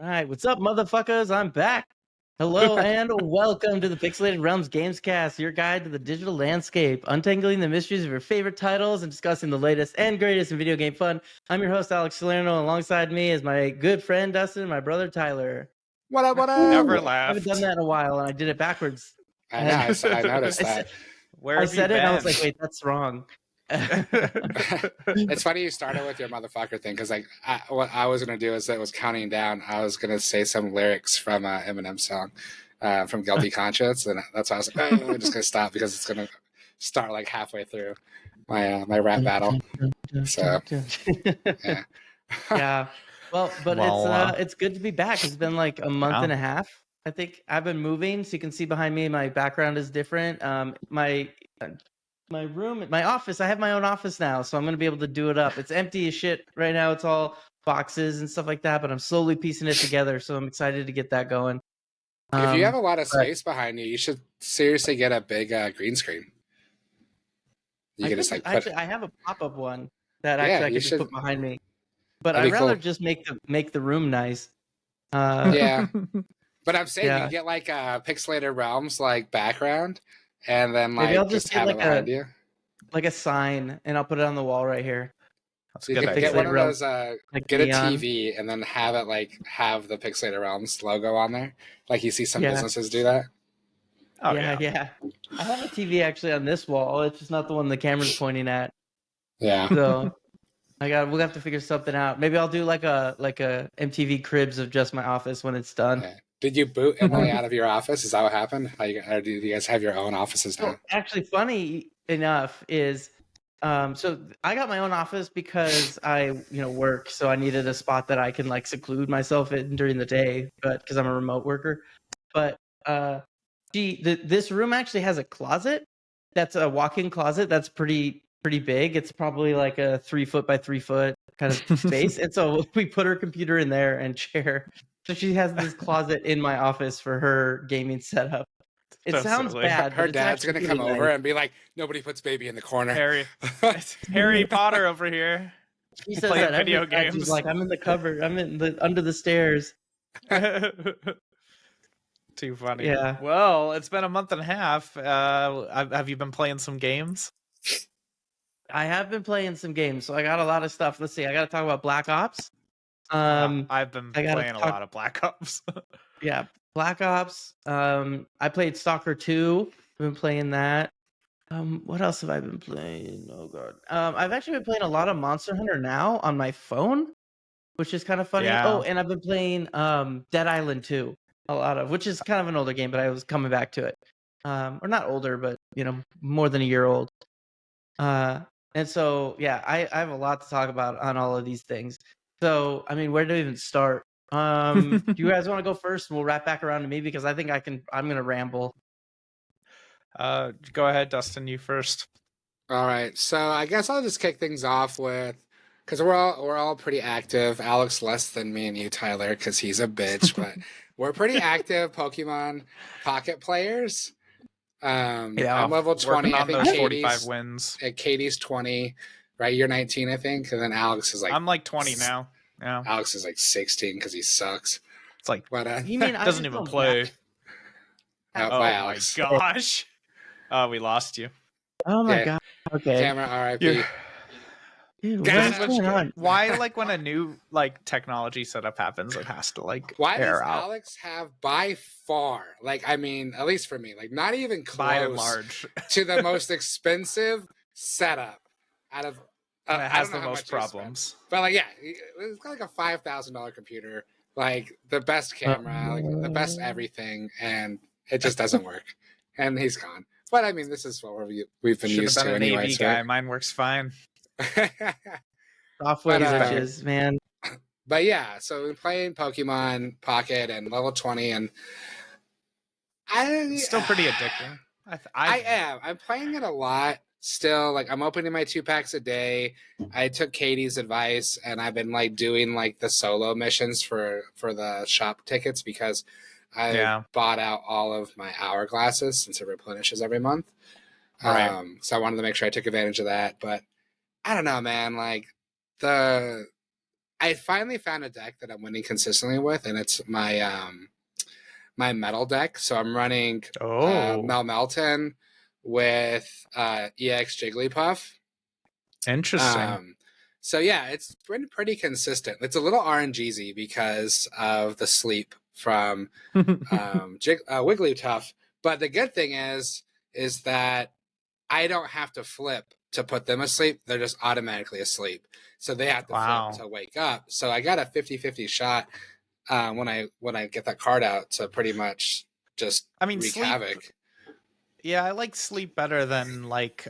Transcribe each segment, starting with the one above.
All right, what's up, motherfuckers? I'm back. Hello and welcome to the Pixelated Realms Gamescast, your guide to the digital landscape, untangling the mysteries of your favorite titles and discussing the latest and greatest in video game fun. I'm your host, Alex Salerno. Alongside me is my good friend Dustin and my brother Tyler. What up, what up? Never I haven't done left. that in a while, and I did it backwards. I know, I noticed I that. said, Where I have you said it, been? and I was like, wait, that's wrong. It's funny you started with your motherfucker thing, because what I was going to do is that was counting down. I was going to say some lyrics from Eminem song from Guilty Conscience, and that's why I was like, oh, I'm just going to stop because it's going to start like halfway through my rap battle. So, yeah. Yeah. Well, but Well, it's good to be back. It's been like a month and a half. I think I've been moving, so you can see behind me my background is different. My room, my office, I have my own office now, so I'm gonna be able to do it up. It's empty as shit right now. It's all boxes and stuff like that, but I'm slowly piecing it together, so I'm excited to get that going. If you have a lot of but space behind you, you should seriously get a big green screen. You can just like put I have a pop-up one that yeah, actually I you could just should. put behind me. But That'd I'd be rather cool. just make the room nice. Yeah. But I'm saying you Yeah. can get like a Pixelated Realms like background, and then Maybe I'll like just just get have it behind you. like a sign, and I'll put it on the wall right here. that's You a good could get one idea. of those. Like Get a neon. TV and then have it like have the Pixelated Realms logo on there. Like you see some Yeah. businesses do that. Oh Yeah. I have a TV actually on this wall. It's just not the one the camera's pointing at. Yeah. So we'll have to figure something out. Maybe I'll do like a MTV Cribs of just my office when it's done. Yeah. Did you boot Emily out of your office? Is that what happened? Or do you guys have your own offices now? So actually, funny enough is, so I got my own office because I work, so I needed a spot that I can like seclude myself in during the day, but because I'm a remote worker. But this room actually has a closet. That's a walk-in closet. That's pretty big. It's probably like a 3 foot by 3 foot kind of space. And so we put her computer in there and chair. So she has this closet in my office for her gaming setup. It So sounds silly. bad, Her but it's dad's actually gonna come pretty over nice. and be like, "Nobody puts baby in the corner." It's Harry Potter over here. She says Playing that every video time. She's games. like, I'm in the cupboard. I'm in the under the stairs. Too funny. Yeah. Well, it's been a month and a half. Have you been playing some games? I have been playing some games, so I got a lot of stuff. Let's see. I got to talk about Black Ops. I've been I gotta playing a talk. lot of Black Ops. Yeah, Black Ops. I played Stalker 2. I've been playing that. What else have I been playing? Oh god. I've actually been playing a lot of Monster Hunter now on my phone, which is kind of funny. Yeah. Oh, and I've been playing Dead Island 2 a lot of, which is kind of an older game, but I was coming back to it. Or not older, but more than a year old. And so yeah, I have a lot to talk about on all of these things. So I mean, where do we even start? Do you guys want to go first? We'll wrap back around to me because I think I'm gonna ramble. Go ahead, Dustin. You first. All right, so I guess I'll just kick things off with because we're all pretty active. Alex less than me and you, Tyler, because he's a bitch, but we're pretty active Pokemon Pocket players. Yeah, I'm level 20. working I on think those 45 wins. Katie's 20, right? You're 19, I think, and then Alex is like I'm like 20 now. Yeah, Alex is like 16 because he sucks. it's like But You mean I doesn't just even don't play. back- Oh bye, my Alex. gosh. Oh, we lost you. Oh my Yeah. god. Okay. Camera, R.I.P. You're- Dude, Guys, what's going on? Why, like, when a new like technology setup happens, it has to like Why does air out Alex have by far, like, I mean, at least for me, like, not even by and close large. to the most expensive setup out of. And it I has don't know the how most much he spent. problems. But like, yeah, it's got like a $5,000 computer, like the best camera, like the best everything, and it just doesn't work. And he's gone. But I mean, this is what we've been Should have used been to a Navy anyways, guy. right? Mine works fine. Software But, glitches, man. But yeah, so we're playing Pokemon Pocket and level 20, and It's still pretty addicting. I am. I'm playing it a lot still. Like, I'm opening my 2 packs a day. I took Katie's advice, and I've been like doing like the solo missions for the shop tickets because I bought out all of my hourglasses since it replenishes every month. Right. So I wanted to make sure I took advantage of that. But I don't know, man. Like I I finally found a deck that I'm winning consistently with, and it's my metal deck. So I'm running Melmelton with EX Jigglypuff. Interesting. So yeah, it's been pretty consistent. It's a little RNGezy because of the sleep from Wigglytuff. But the good thing is that I don't have to flip to put them asleep. They're just automatically asleep. So they have to flip to wake up. So I got a 50-50 shot when I get that card out to pretty much just wreak havoc. Yeah, I like sleep better than like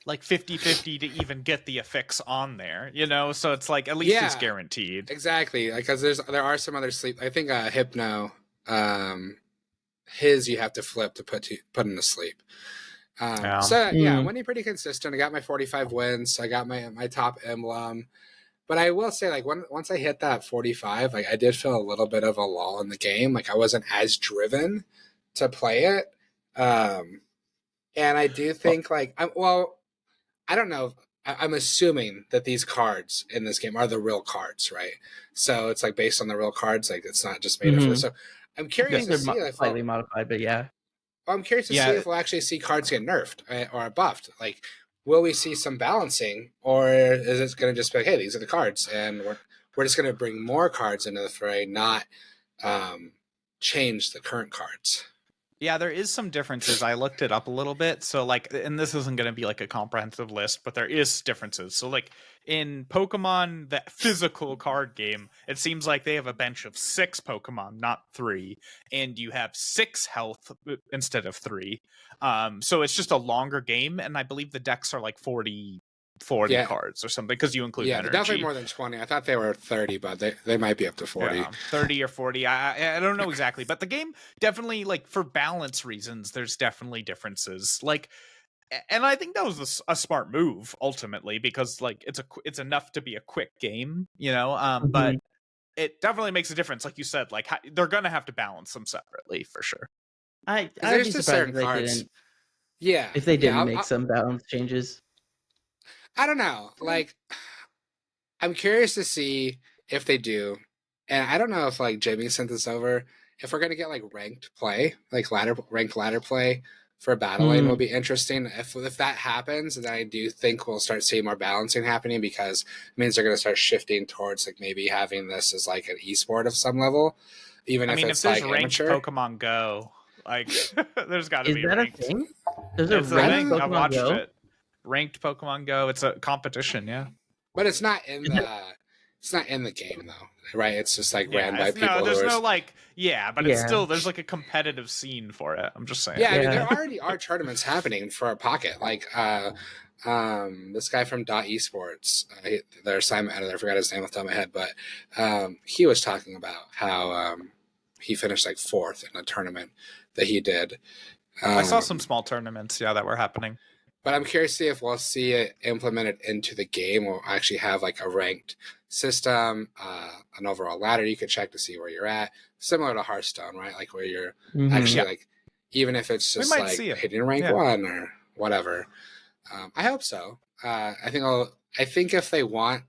50-50 to even get the affix on there, you know? So it's like at least it's guaranteed. Exactly. Because there are some other sleep. I think Hypno, his you have to flip to put him to sleep. So yeah, I'm winning pretty consistent. I got my 45 wins. I got my top emblem. But I will say, like, once I hit that 45, like, I did feel a little bit of a lull in the game. Like, I wasn't as driven to play it. And I do think, like, I don't know. I'm assuming that these cards in this game are the real cards, right? So it's, like, based on the real cards. Like, it's not just made up for this. So I'm curious to see if slightly modified, but yeah. I'm curious to see if we'll actually see cards get nerfed or buffed. Like, will we see some balancing, or is it going to just be like, hey, these are the cards, and we're just going to bring more cards into the fray, not change the current cards? Yeah, there is some differences. I looked it up a little bit. So like, and this isn't going to be like a comprehensive list, but there is differences. So like in Pokemon, the physical card game, it seems like they have a bench of 6 Pokemon, not 3, and you have 6 health instead of 3. So it's just a longer game, and I believe the decks are like 40 cards or something, because you include energy. Definitely more than 20. I thought they were 30, but they might be up to 40. 30 or 40. I don't know exactly, but the game definitely, like, for balance reasons, there's definitely differences. Like, and I think that was a smart move ultimately, because like it's enough to be a quick game, you know. But it definitely makes a difference, like you said. Like, they're gonna have to balance them separately for sure. I'd be surprised if they didn't. Yeah, if they didn't make some balance changes. I don't know. Like, I'm curious to see if they do. And I don't know if, like, Jamie sent this over. If we're going to get, like, ranked play, like ranked ladder play for battle lane will be interesting. If that happens, then I do think we'll start seeing more balancing happening, because it means they're going to start shifting towards, like, maybe having this as, like, an esport of some level. Even if it's, there's like, ranked amateur. Pokemon Go, like, there's got to be ranked. Is that a thing? There's a ranked Pokemon I've watched Go? it. Ranked Pokemon Go. It's a competition, yeah. But it's not in the game though, right? It's just like ran by people. No, there's no like, but it's still, there's like a competitive scene for it. I'm just saying. Yeah, I mean, there already are tournaments happening for a Pocket. Like this guy from Dot Esports, their assignment editor, I forgot his name off the top of my head, but he was talking about how he finished like 4th in a tournament that he did. I saw some small tournaments, that were happening. But I'm curious to see if we'll see it implemented into the game. We'll actually have like a ranked system, an overall ladder you could check to see where you're at, similar to Hearthstone, right? Like where you're actually like, even if it's just like hitting rank 1 or whatever. I hope so. I think if they want.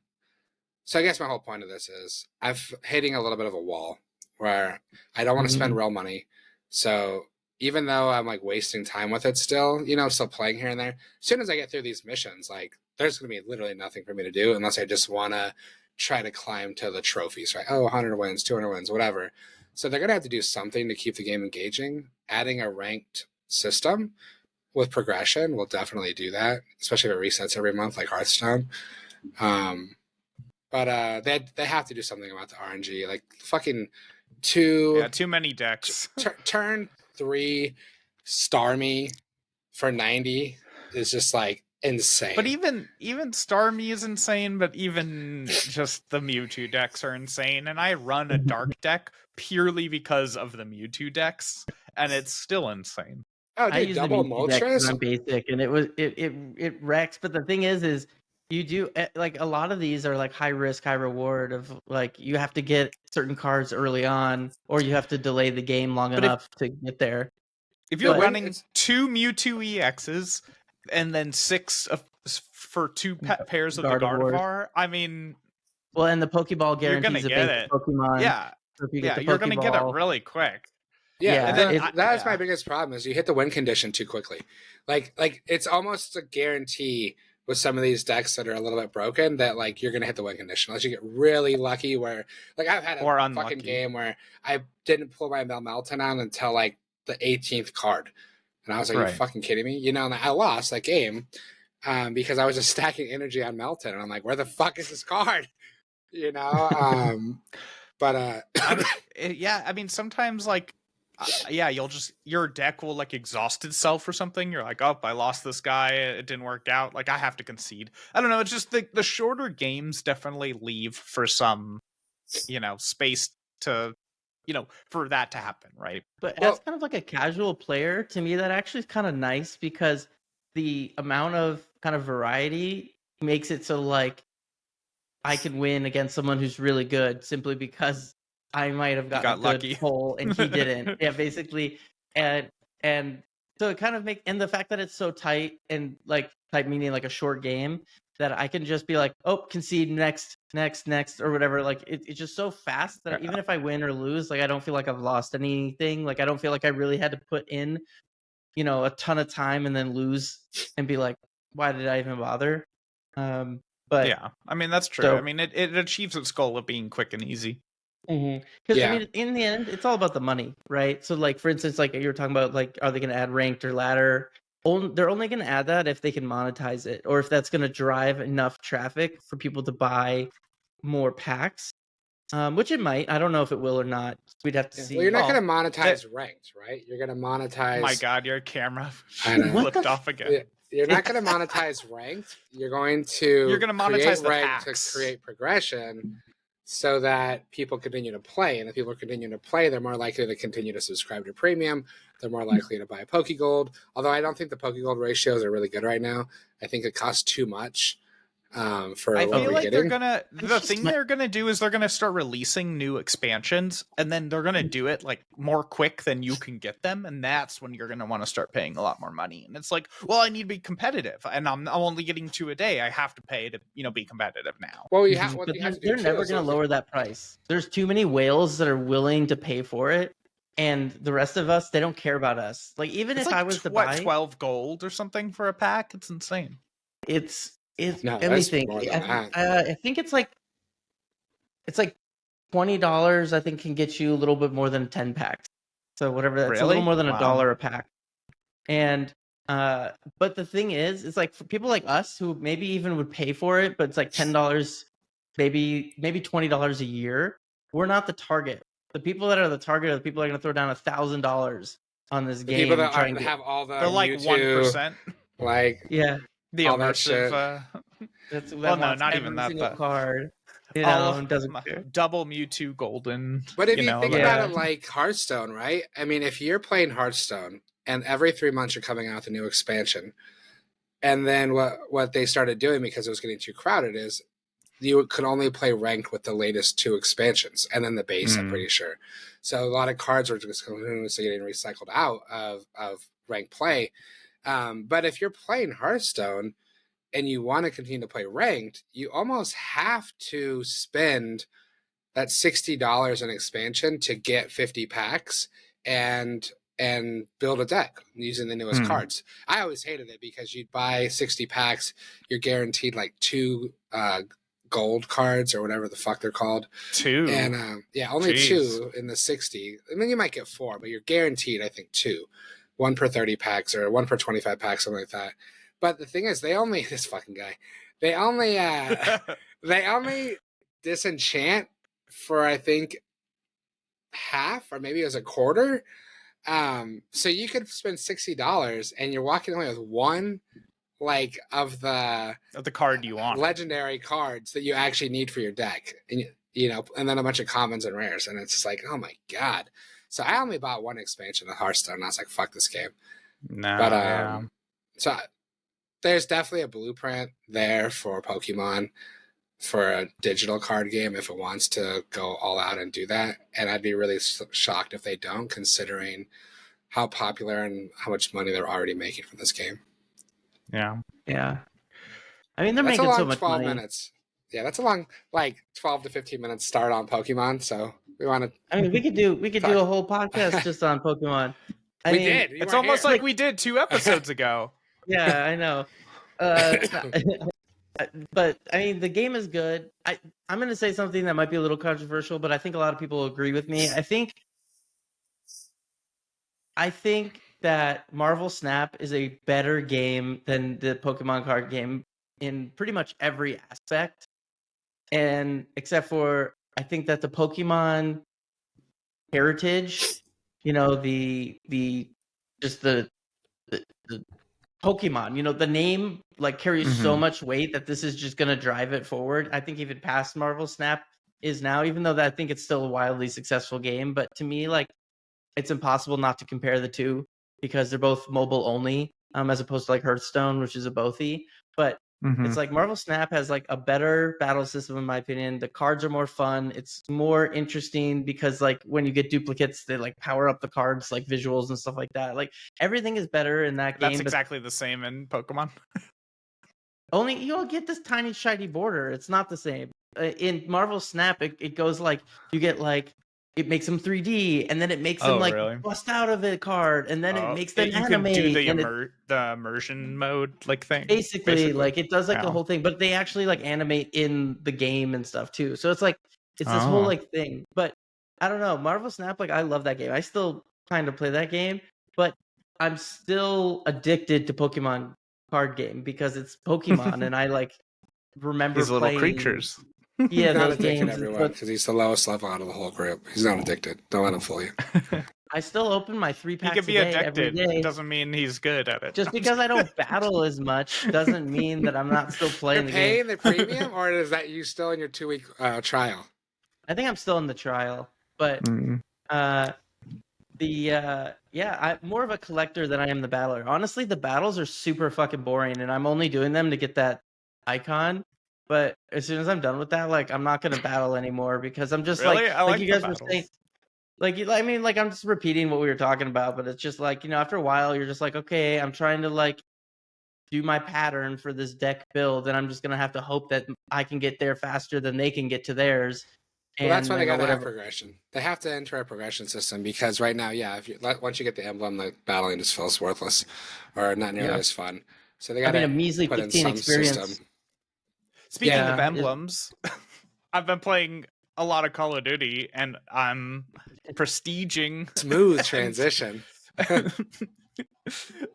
So I guess my whole point of this is I'm hitting a little bit of a wall where I don't want to spend real money. So even though I'm like wasting time with it still, still playing here and there, as soon as I get through these missions, like there's going to be literally nothing for me to do unless I just want to try to climb to the trophies, right? 100 wins, 200 wins, whatever. So they're going to have to do something to keep the game engaging. Adding a ranked system with progression will definitely do that, especially if it resets every month like Hearthstone. But they have to do something about the RNG. Like fucking too many decks. Turn 3 Starmie for 90 is just like insane. But even Starmie is insane, but even just the Mewtwo decks are insane. And I run a dark deck purely because of the Mewtwo decks, and it's still insane. Oh, dude, I use double the Mewtwo deck Moltres on basic, and it wrecks. But the thing is you do like a lot of these are like high risk, high reward of like you have to get certain cards early on, or you have to delay the game long enough to get there. If you're running 2 Mewtwo EXs and then 6 for 2 pairs of the Gardevoir, I mean, Well, and the Pokeball You're gonna guarantees a get basic it. Pokemon. Yeah, So if you get the you're gonna get it Pokeball, really quick. yeah, and then that's my biggest problem is you hit the win condition too quickly. Like it's almost a guarantee with some of these decks that are a little bit broken that like you're gonna hit the win condition unless you get really lucky. Where like I've had a Or fucking unlucky. game where I didn't pull my Melton on until like the 18th card, and I was like, "Are you Right. fucking kidding me?" You know, and I lost that game because I was just stacking energy on Melton, and I'm like, "Where the fuck is this card?" You know, but I mean, sometimes like, you'll just your deck will like exhaust itself or something. You're like, oh, I lost this guy. It didn't work out. Like, I have to concede. I don't know. It's just the shorter games definitely leave for some, space to, for that to happen, right? but as kind of like a casual player, to me, that actually is kind of nice because the amount of kind of variety makes it so like I can win against someone who's really good simply because I might have gotten got a lucky. good pull and he didn't. Yeah, basically, and so it kind of and the fact that it's so tight and like tight meaning like a short game that I can just be like, oh, concede next, or whatever. Like it's just so fast that even if I win or lose, like I don't feel like I've lost anything. Like I don't feel like I really had to put in, a ton of time and then lose and be like, why did I even bother? But yeah, I mean that's true. so, I mean it achieves its goal of being quick and easy. Because I mean, in the end, it's all about the money, right? So, like for instance, like you were talking about, like, are they going to add ranked or ladder? They're only going to add that if they can monetize it, or if that's going to drive enough traffic for people to buy more packs. Which it might. I don't know if it will or not. We'd have to see. Well, you're not going to monetize ranked, right? You're going to monetize. Oh my God, your camera flipped off again. You're not going to monetize ranked. You're going to monetize the ranked packs to create progression, so that people continue to play, and if people continue to play, they're more likely to continue to subscribe to premium. They're more likely to buy Pokegold. Although I don't think the Pokegold ratios are really good right now. I think it costs too much. For I what feel we're like getting. they're gonna do is they're gonna start releasing new expansions, and then they're gonna do it like more quick than you can get them, and that's when you're gonna want to start paying a lot more money. And it's like, well, I need to be competitive, and I'm only getting 2 a day. I have to pay to be competitive now. Well, But they're never going to lower that price. There's too many whales that are willing to pay for it, and the rest of us, they don't care about us. Like even it's if like, I was to buy 12 gold or something for a pack, it's insane. it's No, let me think. more than that. I think it's like $20. I think can get you a little bit more than 10 packs. So whatever, that's a little more than $1 a pack. And but the thing is, it's like for people like us who maybe even would pay for it, but it's like $10, maybe $20 a year. We're not the target. The people that are the target are the people that are going to throw down $1,000 on this game. People that have all the they're like Mewtwo, 1%. Like the all immersive. That's well, no, not even that. Single card. Doesn't care. Double Mewtwo Golden. But if you think about it like Hearthstone, right? I mean, if you're playing Hearthstone and every 3 months you're coming out with a new expansion, and then what they started doing because it was getting too crowded is you could only play ranked with the latest 2 expansions and then the base, I'm pretty sure. So a lot of cards were just continuously getting recycled out of ranked play. But if you're playing Hearthstone and you want to continue to play ranked, you almost have to spend that $60 an expansion to get 50 packs and build a deck using the newest cards. I always hated it because you'd buy 60 packs, you're guaranteed like 2 gold cards or whatever the fuck they're called. 2. And only Jeez. 2 in the 60. I mean, you might get 4, but you're guaranteed, I think, 2. 1 per 30 packs or 1 per 25 packs, something like that. But the thing is, they only this fucking guy. They only disenchant for I think half or maybe it was a quarter. So you could spend $60 and you're walking away with 1 like of the card you want, legendary cards that you actually need for your deck, and and then a bunch of commons and rares, and it's just like, oh my god. So I only bought 1 expansion of Hearthstone, and I was like, fuck this game. So there's definitely a blueprint there for Pokemon for a digital card game if it wants to go all out and do that, and I'd be really shocked if they don't, considering how popular and how much money they're already making from this game. Yeah. I mean, they're making so much 12 money. minutes. Yeah, that's a long, like 12 to 15 minutes start on Pokemon. So we want to. I mean, we could do a whole podcast just on Pokemon. I We mean, did. You It's weren't almost here. like we did 2 episodes ago. yeah, I know. But I mean, the game is good. I'm going to say something that might be a little controversial, but I think a lot of people agree with me. I think that Marvel Snap is a better game than the Pokemon card game in pretty much every aspect. And except for, I think that the Pokemon heritage, the just the Pokemon, the name like carries so much weight that this is just going to drive it forward. I think even past Marvel Snap is now, even though that I think it's still a wildly successful game, but to me, like, it's impossible not to compare the two because they're both mobile only, as opposed to like Hearthstone, which is a bothy. But it's like Marvel Snap has like a better battle system, in my opinion. The cards are more fun. It's more interesting because like when you get duplicates, they like power up the cards, like visuals and stuff like that. Like everything is better in that game. That's exactly the same in Pokemon. Only you'll get this tiny shiny border. It's not the same. In Marvel Snap, it goes like you get like it makes them 3D, and then it makes them like really? bust out of a card, and then it makes them You animate. can do the and the immersion mode like thing. basically, like it does like the Yeah. whole thing, but they actually like animate in the game and stuff too. So it's like it's this whole like thing. But I don't know, Marvel Snap, like I love that game. I still kind of play that game, but I'm still addicted to Pokemon card game because it's Pokemon, and I like remember These little playing, creatures. yeah, Not those addicted, games. everyone, because he's the lowest level out of the whole group. He's not addicted. Don't let him fool you. I still open my 3 He packs could a be day every addicted. It day. doesn't mean he's good at it. Just because I don't battle as much doesn't mean that I'm not still playing You're the game. paying the premium, or is that you still in your 2-week trial? I think I'm still in the trial, but I'm more of a collector than I am the battler. Honestly, the battles are super fucking boring, and I'm only doing them to get that icon. But as soon as I'm done with that, like I'm not gonna battle anymore because I'm just Really? I like you the guys were battles. saying. I mean, like I'm just repeating what we were talking about, but it's just like, after a while, you're just like, okay, I'm trying to like do my pattern for this deck build, and I'm just gonna have to hope that I can get there faster than they can get to theirs. Well, that's why they got to have whatever. progression. They have to enter a progression system because right now, yeah, if you once you get the emblem, the battling just feels worthless or not nearly as fun. So they got a to measly put in 15 some experience. system. Speaking Yeah, of emblems, I've been playing a lot of Call of Duty, and I'm prestiging. Smooth transition.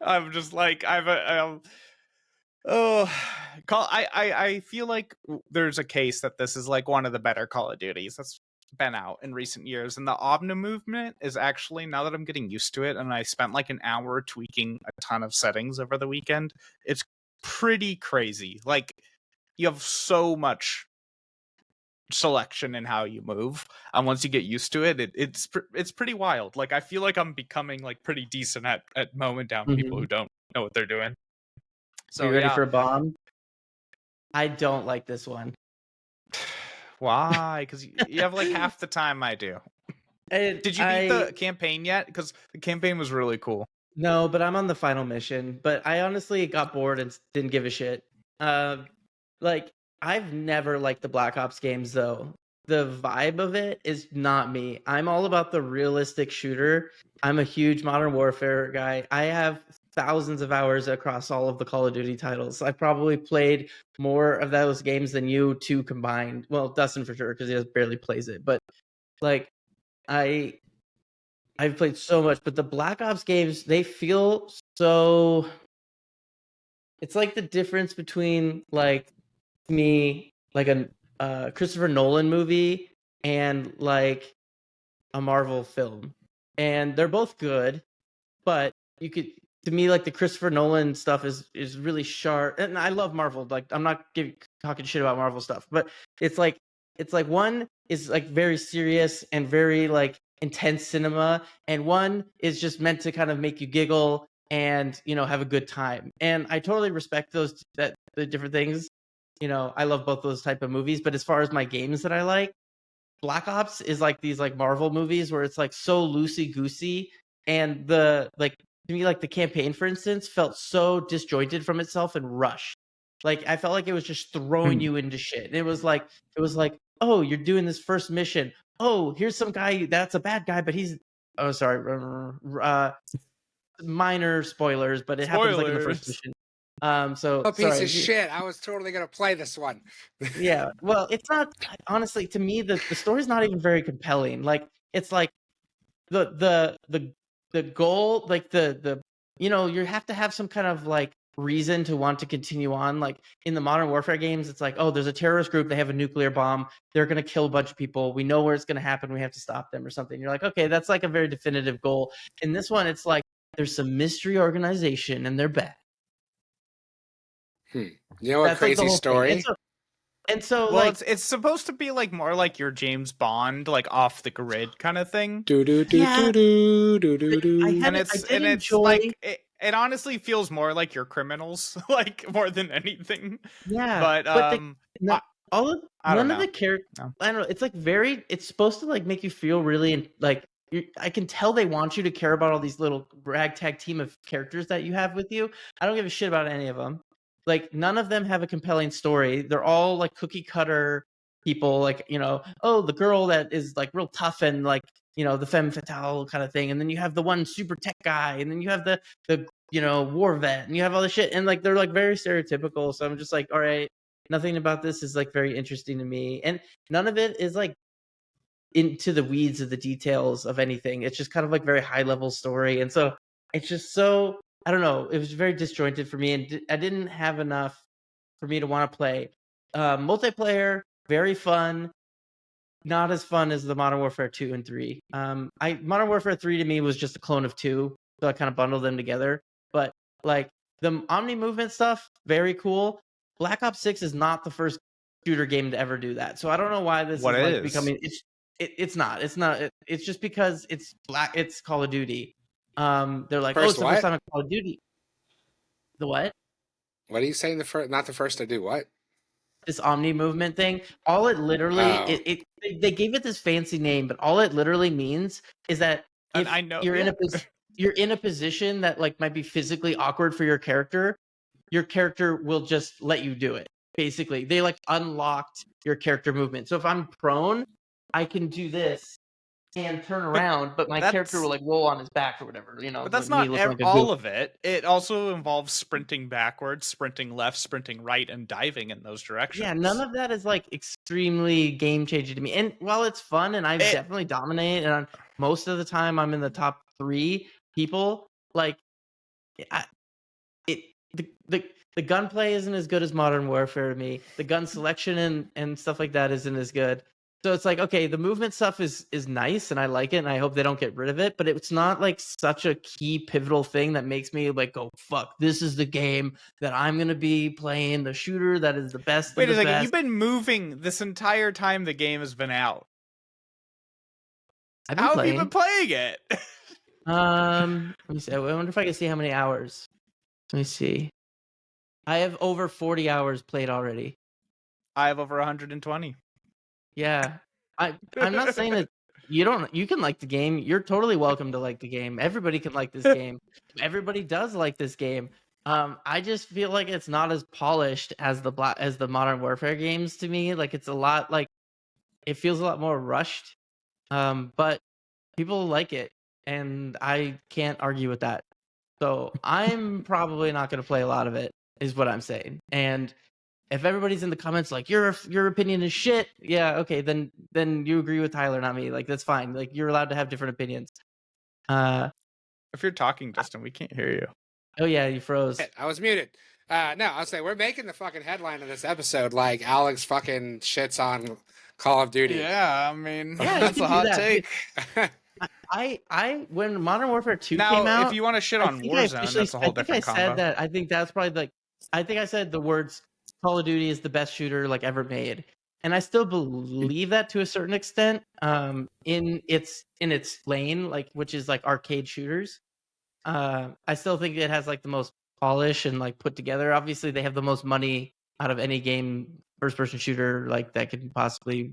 I'm just like I feel like there's a case that this is like one of the better Call of Duties that's been out in recent years, and the Omni movement is actually, now that I'm getting used to it, and I spent like an hour tweaking a ton of settings over the weekend, it's pretty crazy. Like, you have so much selection in how you move, and once you get used to it, it's pretty wild. Like, I feel like I'm becoming like pretty decent at mowing down people who don't know what they're doing. So, are you ready for a bomb? I don't like this one. Why? Because you have like half the time I do. Did you beat the campaign yet? Because the campaign was really cool. No, but I'm on the final mission. But I honestly got bored and didn't give a shit. Like, I've never liked the Black Ops games, though. The vibe of it is not me. I'm all about the realistic shooter. I'm a huge Modern Warfare guy. I have thousands of hours across all of the Call of Duty titles. I've probably played more of those games than you two combined. Well, Dustin for sure, because he barely plays it. But like, I've played so much. But the Black Ops games, they feel so. It's like the difference between like me, like a Christopher Nolan movie and like a Marvel film, and they're both good, but you could, to me, like the Christopher Nolan stuff is really sharp, and I love Marvel. Like, I'm not talking shit about Marvel stuff, but it's like one is like very serious and very like intense cinema, and one is just meant to kind of make you giggle and have a good time. And I totally respect the different things. I love both those type of movies, but as far as my games that I like, Black Ops is like these like Marvel movies where it's like so loosey goosey, and the like, to me, like the campaign, for instance, felt so disjointed from itself and rushed. Like I felt like it was just throwing you into shit. It was like oh, you're doing this first mission. Oh, here's some guy that's a bad guy, but he's minor spoilers, but it happens like in the first mission. So A piece sorry. of shit. I was totally gonna play this one. Yeah, well, it's not honestly to me the story's not even very compelling. Like it's like the goal, like the you have to have some kind of like reason to want to continue on. Like in the Modern Warfare games, it's like, oh, there's a terrorist group, they have a nuclear bomb, they're gonna kill a bunch of people. We know where it's gonna happen, we have to stop them or something. You're like, okay, that's like a very definitive goal. In this one, it's like there's some mystery organization and they're bad. You know, a That's like the crazy whole story. thing. And so Well, like it's supposed to be like more like your James Bond, like off the grid kind of thing. Do do do Yeah. do do do do. And I did enjoy. like it honestly feels more like your criminals, like more than anything. Yeah, But none of the characters. No. I don't know. It's like very. It's supposed to like make you feel really like. I can tell they want you to care about all these little ragtag team of characters that you have with you. I don't give a shit about any of them. Like none of them have a compelling story. They're all like cookie cutter people. Like oh, the girl that is like real tough and like the femme fatale kind of thing, and then you have the one super tech guy, and then you have the war vet, and you have all this shit, and like they're like very stereotypical. So I'm just like, all right, nothing about this is like very interesting to me, and none of it is like into the weeds of the details of anything. It's just kind of like very high level story, and so it's just so I don't know. It was very disjointed for me, and I didn't have enough for me to want to play. Multiplayer, very fun. Not as fun as the Modern Warfare 2 and 3. Modern Warfare 3 to me was just a clone of 2, so I kind of bundled them together. But like the Omni movement stuff, very cool. Black Ops 6 is not the first shooter game to ever do that. So I don't know why this What is like is? becoming it's not. It's just because it's Call of Duty. They're like, First oh, it's the what? first time in Call of Duty. The what? What are you saying? Not the first to do what? This Omni movement thing. All it literally they gave it this fancy name, but all it literally means is that if I know you're in a position that like might be physically awkward for your character will just let you do it. Basically, they like unlocked your character movement. So if I'm prone, I can do this and turn around, but my character will like roll on his back or whatever. But that's not all of it. It also involves sprinting backwards, sprinting left, sprinting right, and diving in those directions. Yeah, none of that is like extremely game changing to me. And while it's fun and I definitely dominate, and most of the time I'm in the top 3 people, like the gunplay isn't as good as Modern Warfare to me. The gun selection and stuff like that isn't as good. So it's like, okay, the movement stuff is nice and I like it and I hope they don't get rid of it, but it's not like such a key pivotal thing that makes me like go, fuck, this is the game that I'm going to be playing, the shooter that is the best. Wait a second, you've been moving this entire time the game has been out. How have you been playing it? Let me see. I wonder if I can see how many hours. Let me see. I have over 40 hours played already. I have over 120. Yeah. I'm not saying that you can like the game. You're totally welcome to like the game. Everybody can like this game. Everybody does like this game. I just feel like it's not as polished as the Modern Warfare games to me. Like it's a lot like it feels a lot more rushed. But people like it and I can't argue with that. So I'm probably not going to play a lot of it is what I'm saying. And if everybody's in the comments like your opinion is shit, yeah, okay, then you agree with Tyler, not me. Like that's fine. Like you're allowed to have different opinions. If you're talking, Dustin, we can't hear you. Oh yeah, you froze. I was muted. No, I'll say we're making the fucking headline of this episode like Alex fucking shits on Call of Duty. Yeah, I mean, Yeah, that's a hot take. I when Modern Warfare 2 now, came out, if you want to shit on Warzone, that's a whole different combo. Said that. I think that's probably like I think I said the words Call of Duty is the best shooter like ever made. And I still believe that to a certain extent. In its lane, like which is like arcade shooters. I still think it has like the most polish and like put together. Obviously, they have the most money out of any game first person shooter like that could possibly,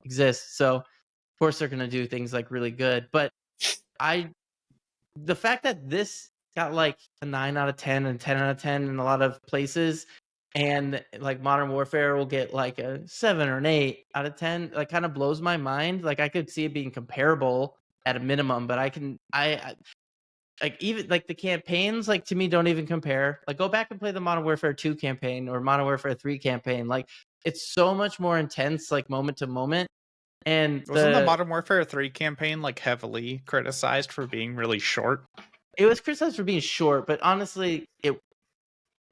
exist. So of course they're gonna do things like really good. But the fact that this got like a 9 out of 10 and 10 out of 10 in a lot of places, and like Modern Warfare will get like a 7 or an 8 out of 10, like kind of blows my mind. Like I could see it being comparable at a minimum, but I like even like the campaigns, like to me don't even compare. Like go back and play the Modern Warfare 2 campaign or Modern Warfare 3 campaign. Like it's so much more intense, like moment to moment. And Wasn't the Modern Warfare 3 campaign like heavily criticized for being really short? it was criticized for being short, but honestly,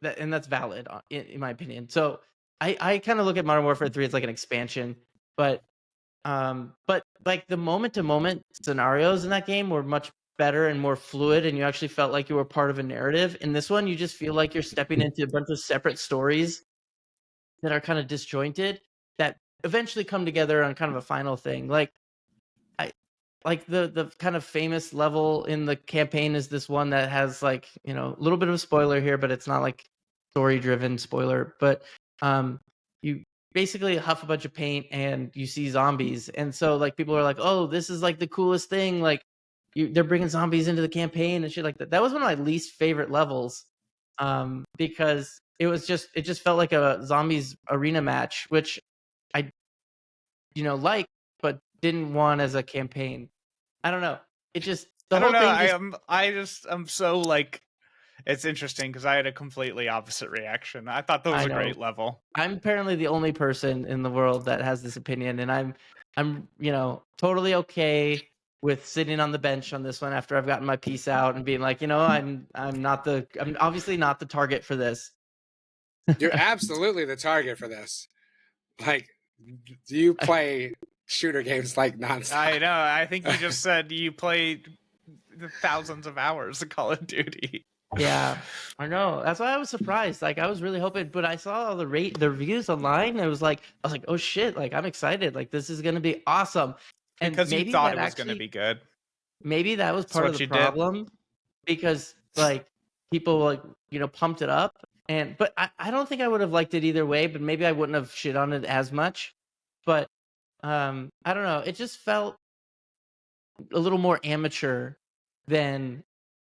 and that's valid in my opinion. So I kind of look at Modern Warfare 3 as like an expansion, but like the moment to moment scenarios in that game were much better and more fluid, and you actually felt like you were part of a narrative. In this one, you just feel like you're stepping into a bunch of separate stories that are kind of disjointed that eventually come together on kind of a final thing. Like I like the kind of famous level in the campaign is this one that has like, you know, a little bit of a spoiler here, but it's not like story driven spoiler, but you basically huff a bunch of paint and you see zombies, and so like people are like, oh, this is like the coolest thing, like they're bringing zombies into the campaign and shit like that. That was one of my least favorite levels, because it just felt like a zombies arena match, which I like but didn't want as a campaign. I don't know. It just the I don't whole know. thing I'm so like, it's interesting because I had a completely opposite reaction. I thought that was I a know. great level. I'm apparently the only person in the world that has this opinion, and I'm totally okay with sitting on the bench on this one after I've gotten my piece out and being like, I'm obviously not the target for this. You're absolutely the target for this. Like, do you play shooter games like nonstop? I know. I think you just said you played thousands of hours of Call of Duty. Yeah, I know. That's why I was surprised. Like I was really hoping, but I saw all the reviews online. And I was like, oh shit! Like I'm excited. Like this is gonna be awesome. And Because you maybe thought that it was going to actually, be good. maybe that was That's part of what the you did. problem, because like people like pumped it up, but I don't think I would have liked it either way. But maybe I wouldn't have shit on it as much. But I don't know. It just felt a little more amateur than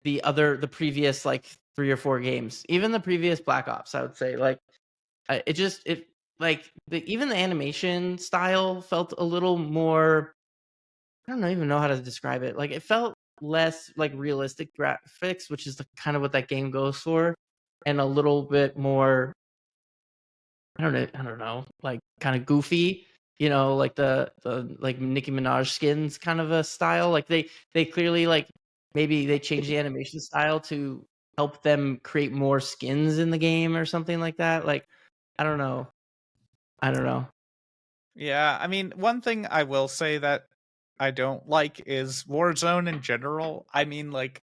the previous like 3 or 4 games, even the previous Black Ops. I would say like it like even the animation style felt a little more. I don't even know how to describe it. Like it felt less like realistic graphics, which is kind of what that game goes for, and a little bit more. I don't know, like kind of goofy, like the like Nicki Minaj skins kind of a style. Like they clearly like maybe they changed the animation style to help them create more skins in the game or something like that. Like I don't know. I don't know. Yeah, I mean, one thing I will say that I don't like is Warzone in general. I mean, like,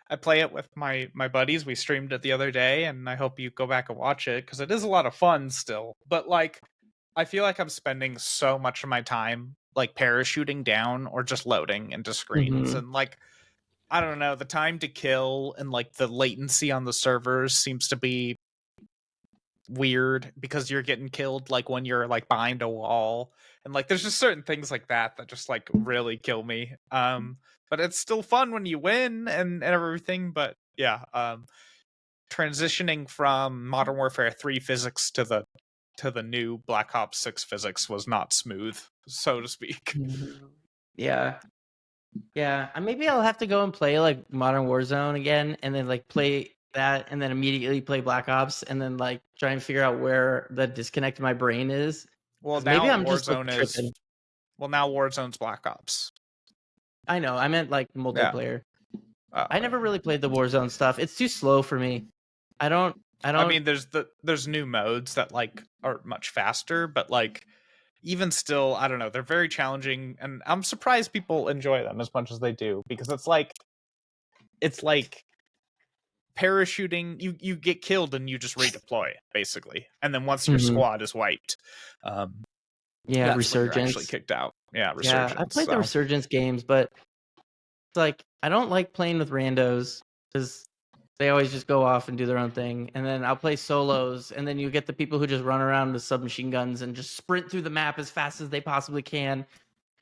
I play it with my buddies. We streamed it the other day, and I hope you go back and watch it because it is a lot of fun still. But like, I feel like I'm spending so much of my time like parachuting down or just loading into screens, Mhm. and like, I don't know, the time to kill and like the latency on the servers seems to be weird because you're getting killed like when you're like behind a wall, and like there's just certain things like that that just like really kill me. But it's still fun when you win and everything. But yeah, transitioning from Modern Warfare 3 physics to the new Black Ops 6 physics was not smooth, so to speak. Mhm. Yeah. Yeah, maybe I'll have to go and play like Modern Warzone again, and then like play that, and then immediately play Black Ops, and then like try and figure out where the disconnect in my brain is. Well, 'Cause maybe now I'm just like Warzone is tripping. now Warzone's Black Ops. I know. I meant like Yeah. multiplayer. Oh, I never really played the Warzone stuff. It's too slow for me. I don't. I I don't. mean, there's new modes that like are much faster, but like even still, I don't know, they're very challenging, and I'm surprised people enjoy them as much as they do because it's like parachuting. You get killed and you just redeploy basically, and then once your Mhm. squad is wiped, Yeah, that's when you're actually Resurgence. kicked out. Yeah, Yeah, I Resurgence. played the So Resurgence games, but it's like I don't like playing with randos because they always just go off and do their own thing. And then I'll play solos, and then you get the people who just run around with submachine guns and just sprint through the map as fast as they possibly can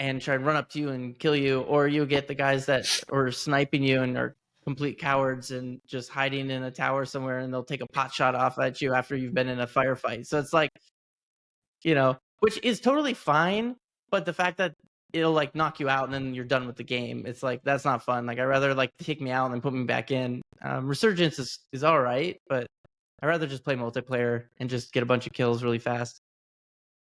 and try and run up to you and kill you. Or you get the guys that are sniping you and are complete cowards and just hiding in a tower somewhere, and they'll take a pot shot off at you after you've been in a firefight. So it's like, which is totally fine, but the fact that it'll like knock you out and then you're done with the game, it's like, that's not fun. Like, I'd rather like take me out and then put me back in. Resurgence is all right, but I'd rather just play multiplayer and just get a bunch of kills really fast.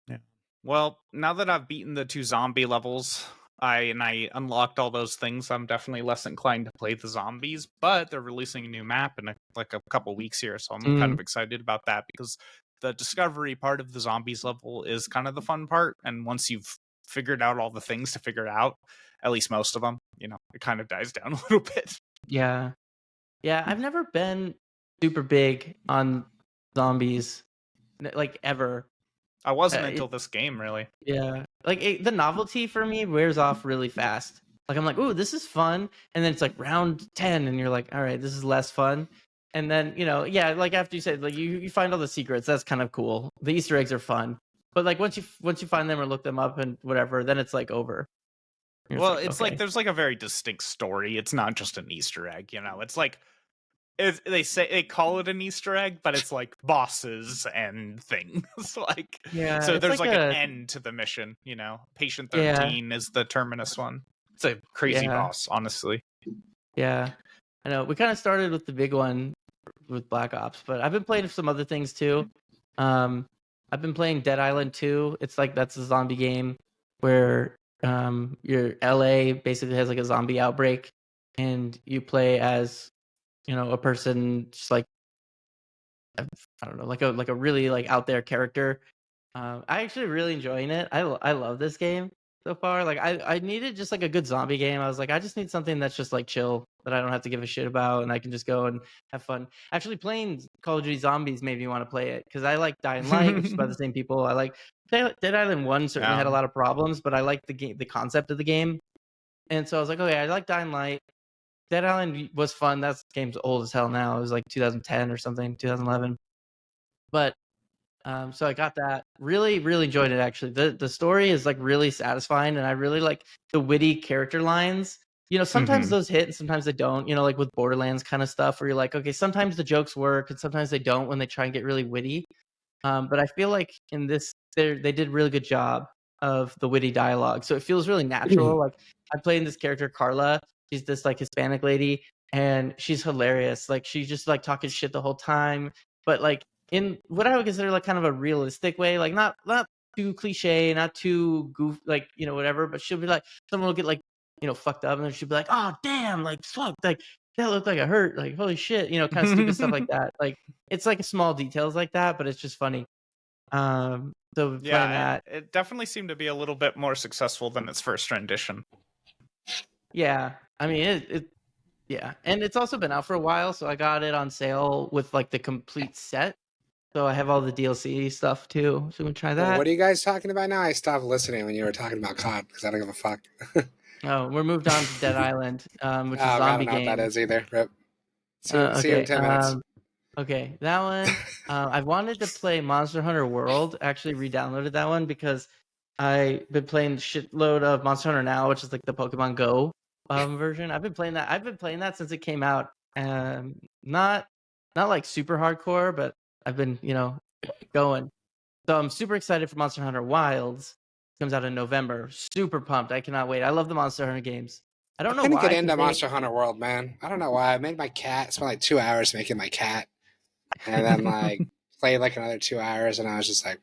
Yeah. Well, now that I've beaten the 2 zombie levels, I unlocked all those things, I'm definitely less inclined to play the zombies, but they're releasing a new map in a couple weeks here, so I'm kind of excited about that, because the discovery part of the zombies level is kind of the fun part, and once you've figured out all the things to figure out, at least most of them, it kind of dies down a little bit. Yeah. Yeah, I've never been super big on zombies, like, ever. I wasn't It until this game, really. Yeah. Like, the novelty for me wears off really fast. Like, I'm like, "Ooh, this is fun," and then it's, like, round 10, and you're like, "Alright, this is less fun." And then, yeah, like, after you said, like, you find all the secrets, that's kind of cool. The Easter eggs are fun. But, like, once you find them or look them up and whatever, then it's, like, over. You're just Well, like, it's like "Okay." there's like a very distinct story. It's not just an Easter egg, It's like they call it an Easter egg, but it's like bosses and things. Like, Yeah, so it's there's like like an a end to the mission. Patient Yeah, 13 is the terminus one. It's a crazy yeah, boss, honestly. yeah. I know, we kinda started with the big one with Black Ops, but I've been playing some other things too. Um, I've been playing Dead Island 2. It's like, that's a zombie game where your LA basically has like a zombie outbreak, and you play as, a person just like, I don't know, like a really like out there character. I actually really enjoying it. I love this game so far. Like, I needed just like a good zombie game. I was like, I just need something that's just like chill, that I don't have to give a shit about, and I can just go and have fun. Actually, playing Call of Duty Zombies made me want to play it, because I like Dying Light, which is by the same people. I like Dead Island 1 certainly had a Um, lot of problems, but I like the game, the concept of the game. And so I was like, okay, I like Dying Light. Dead Island was fun. That game's old as hell now. It was like 2010 or something, 2011. But so I got that. Really, really enjoyed it actually. The story is like really satisfying, and I really like the witty character lines. Sometimes mhm. those hit and sometimes they don't, like with Borderlands kind of stuff, where you're like, okay, sometimes the jokes work and sometimes they don't when they try and get really witty. But I feel like in this, they did a really good job of the witty dialogue. So it feels really natural. Like, I'm playing this character, Carla. She's this like Hispanic lady, and she's hilarious. Like, she's just like talking shit the whole time, but like in what I would consider like kind of a realistic way, like not too cliche, not too goof, like, whatever. But she'll be like, someone will get like, fucked up, and then she'll be like, "Oh damn, like fuck, like that looked like I hurt, like holy shit," kind of stupid stuff like that. Like, it's like small details like that, but it's just funny. So playing Yeah, that, it definitely seemed to be a little bit more successful than its first rendition. yeah. I mean, yeah, and it's also been out for a while, so I got it on sale with like the complete set. So I have all the DLC stuff too. So we try Well, that. what are you guys talking about now? I stopped listening when you were talking about COD because I don't give a fuck. Oh, we're moved on to Dead Island, which is a Oh, I don't zombie know what that game. is either. Rip. See you in Okay. 10 minutes. Okay, that one. I wanted to play Monster Hunter World. Actually, re-downloaded that one because I've been playing a shitload of Monster Hunter now, which is like the Pokemon Go version. I've been playing that. I've been playing that since it came out. Not like super hardcore, but I've been going. So I'm super excited for Monster Hunter Wilds. Comes out in November. Super pumped. I cannot wait. I love the Monster Hunter games. I I don't know couldn't get why, because into Monster Hunter World, man. I don't know why. I made my cat. Spent like 2 hours making my cat, and then like played like another 2 hours, and I was just like,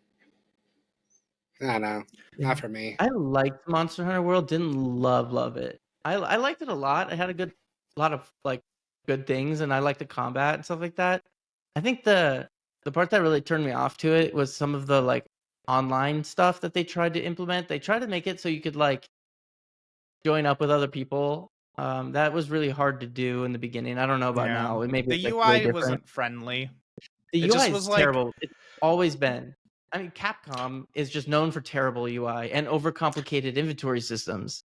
I don't know, not for me. I liked Monster Hunter World. Didn't love it. I liked it a lot. It had a lot of like good things, and I liked the combat and stuff like that. I think the part that really turned me off to it was some of the like online stuff that they tried to implement. They tried to make it so you could like join up with other people. That was really hard to do in the beginning. I don't know about Yeah, now. Maybe it's the like way UI different. wasn't friendly. The It UI just is was like terrible. It's always been. I mean, Capcom is just known for terrible UI and overcomplicated inventory systems.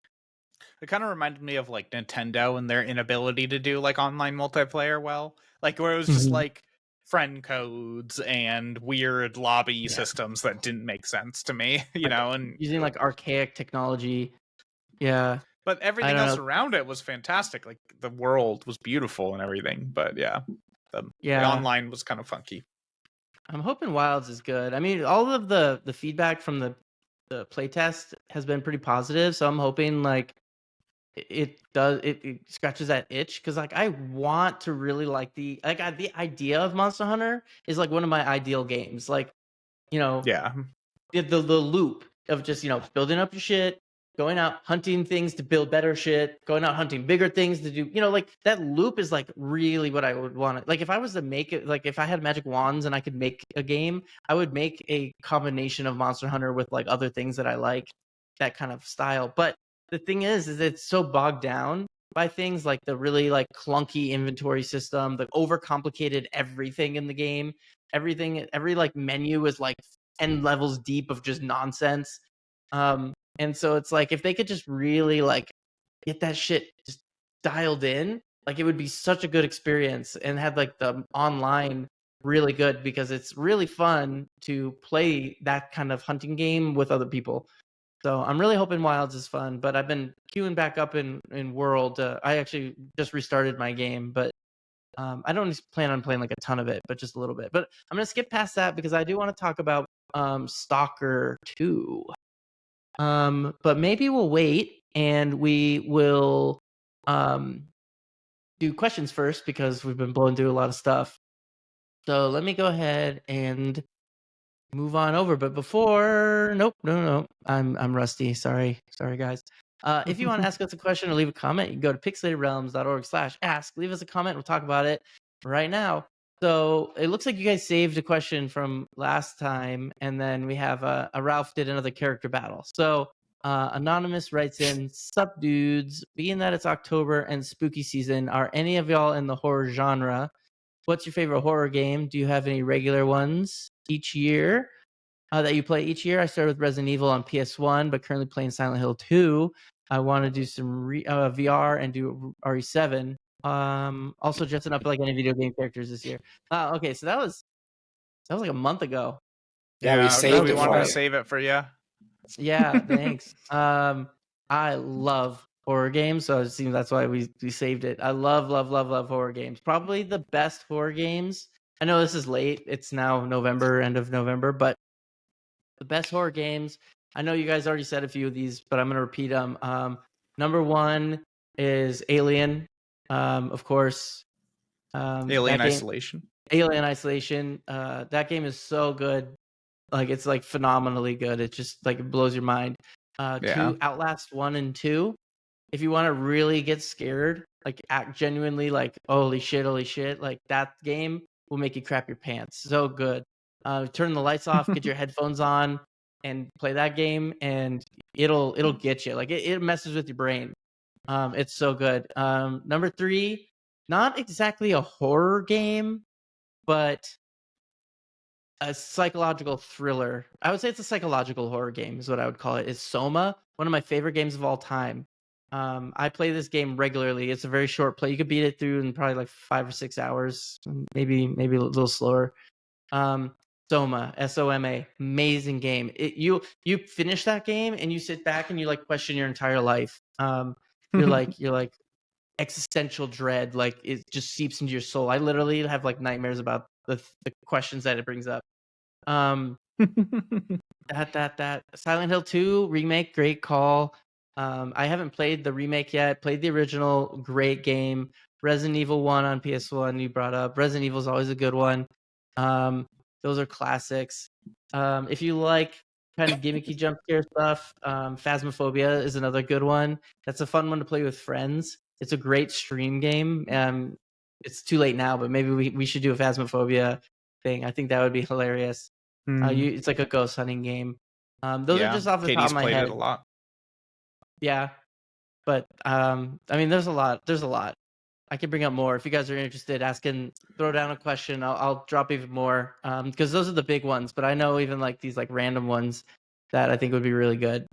it kind of reminded me of like Nintendo and their inability to do like online multiplayer well, like where it was just Mhm. like friend codes and weird lobby Yeah, systems that didn't make sense to me, like and using like archaic technology. Yeah. But I everything don't else know. around it was fantastic. Like the world was beautiful and everything. But yeah, the Yeah, online was kind of funky. I'm hoping Wilds is good. I mean, all of the feedback from the playtest has been pretty positive, so I'm hoping like it scratches that itch because like I want to really like the idea of Monster Hunter is like one of my ideal games. Like, you know, Yeah. the loop of just, you know, building up your shit, going out hunting things to build better shit, going out hunting bigger things to do, you know, like that loop is like really what I would want. Like if I was to make it, like if I had magic wands and I could make a game, I would make a combination of Monster Hunter with like other things that I like, that kind of style. But the thing is it's so bogged down by things like the really like clunky inventory system, the overcomplicated everything in the game. Every like menu is like 10 levels deep of just nonsense. And so it's like if they could just really like get that shit just dialed in, like it would be such a good experience and have like the online really good because it's really fun to play that kind of hunting game with other people. So I'm really hoping Wilds is fun, but I've been queuing back up in World. I actually just restarted my game, but I don't plan on playing like a ton of it, but just a little bit. But I'm gonna skip past that because I do want to talk about Stalker 2. But maybe we'll wait and we will um, do questions first because we've been blowing through a lot of stuff. So let me go ahead and move on over. But before, nope, no, I'm rusty. Sorry, guys. If you want to ask us a question or leave a comment, you can go to pixelatedrealms.org/ask. Leave us a comment. We'll talk about it right now. So it looks like you guys saved a question from last time, and then we have a Ralph did another character battle. So Anonymous writes in, "Sup dudes, being that it's October and spooky season, are any of y'all in the horror genre? What's your favorite horror game? Do you have any regular ones each year that you play each year?" I started with Resident Evil on PS1, but currently playing Silent Hill 2. I want to do some VR and do RE7. Also dressing up like any video game characters this year. Okay, so that was like a month ago. Yeah, we Yeah, saved we it wanted for to you. save it for you. Yeah, thanks. I love horror games, so it seems that's why we saved it. I love horror games. Probably the best horror games. I know this is late. It's now November, end of November, but the best horror games. I know you guys already said a few of these, but I'm gonna repeat them. Number one is Alien, of course. Alien That game, Isolation. Alien Isolation. That game is so good. Like it's like phenomenally good. It just like it blows your mind. Yeah. Two, Outlast 1 and 2. If you want to really get scared, like act genuinely like holy shit, like that game will make you crap your pants. So good. Turn the lights off, get your headphones on, and play that game, and it'll get you. Like it messes with your brain. It's so good. Number 3, not exactly a horror game, but a psychological thriller. I would say it's a psychological horror game is what I would call it. Is Soma, one of my favorite games of all time. I play this game regularly. It's a very short play. You could beat it through in probably like 5 or 6 hours, maybe a little slower. Soma, Soma, amazing game. You finish that game and you sit back and you like question your entire life. You're like existential dread, like it just seeps into your soul. I literally have like nightmares about the questions that it brings up. That Silent Hill 2 remake, great call. I haven't played the remake yet. Played the original, great game. Resident Evil 1 on PS1 you brought up. Resident Evil is always a good one. Those are classics. If you like kind of gimmicky jump scare stuff, Phasmophobia is another good one. That's a fun one to play with friends. It's a great stream game. It's too late now, but maybe we should do a Phasmophobia thing. I think that would be hilarious. It's like a ghost hunting game. Those are just off the top Katie's of my played head. it a lot. Yeah, but I mean, there's a lot. I can bring up more if you guys are interested. Throw down a question. I'll drop even more because those are the big ones. But I know even like these like random ones that I think would be really good.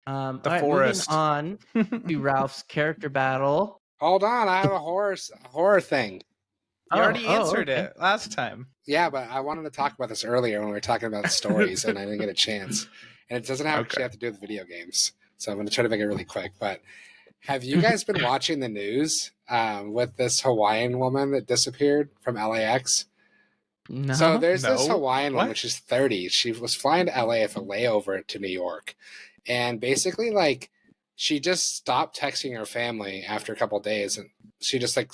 All right, Forest. moving on to Ralph's character battle. Hold on, I have a horror thing. You already answered okay. it last time. Yeah, but I wanted to talk about this earlier when we were talking about stories, and I didn't get a chance. And it doesn't actually have to do with video games, so I'm going to try to make it really quick. But Have you guys been watching the news with this Hawaiian woman that disappeared from LAX? So No. there's this No. Hawaiian one, What? which is 30. She was flying to LA for layover to New York. And basically, like, she just stopped texting her family after a couple days. And she just, like,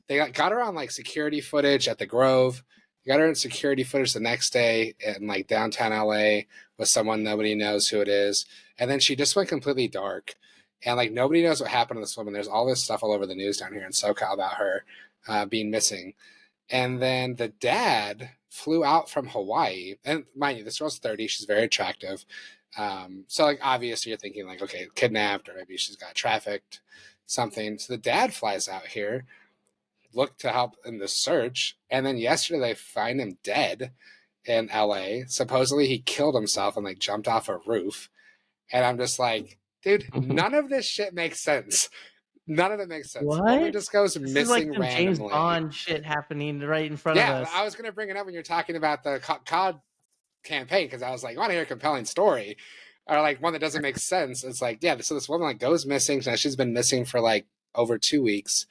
they got her on, like, security footage at the Grove. Got her in security footage the next day in, like, downtown LA with someone nobody knows who it is. And then she just went completely dark. And, like, nobody knows what happened to this woman. There's all this stuff all over the news down here in SoCal about her being missing. And then the dad flew out from Hawaii. And mind you, this girl's 30. She's very attractive. So, like, obviously you're thinking, like, okay, kidnapped or maybe she's got trafficked, something. So the dad flies out here, look to help in the search. And then yesterday they find him dead in LA. Supposedly he killed himself and, like, jumped off a roof. And I'm just like, dude, none of this shit makes sense. None of it makes sense. What? Woman just goes This is missing like some James randomly. Bond shit happening right in front of Yeah, us. I was going to bring it up when you're talking about the COD campaign because I was like, I want to hear a compelling story or like one that doesn't make sense. It's like, yeah, so this woman like goes missing. Now she's been missing for like over 2 weeks.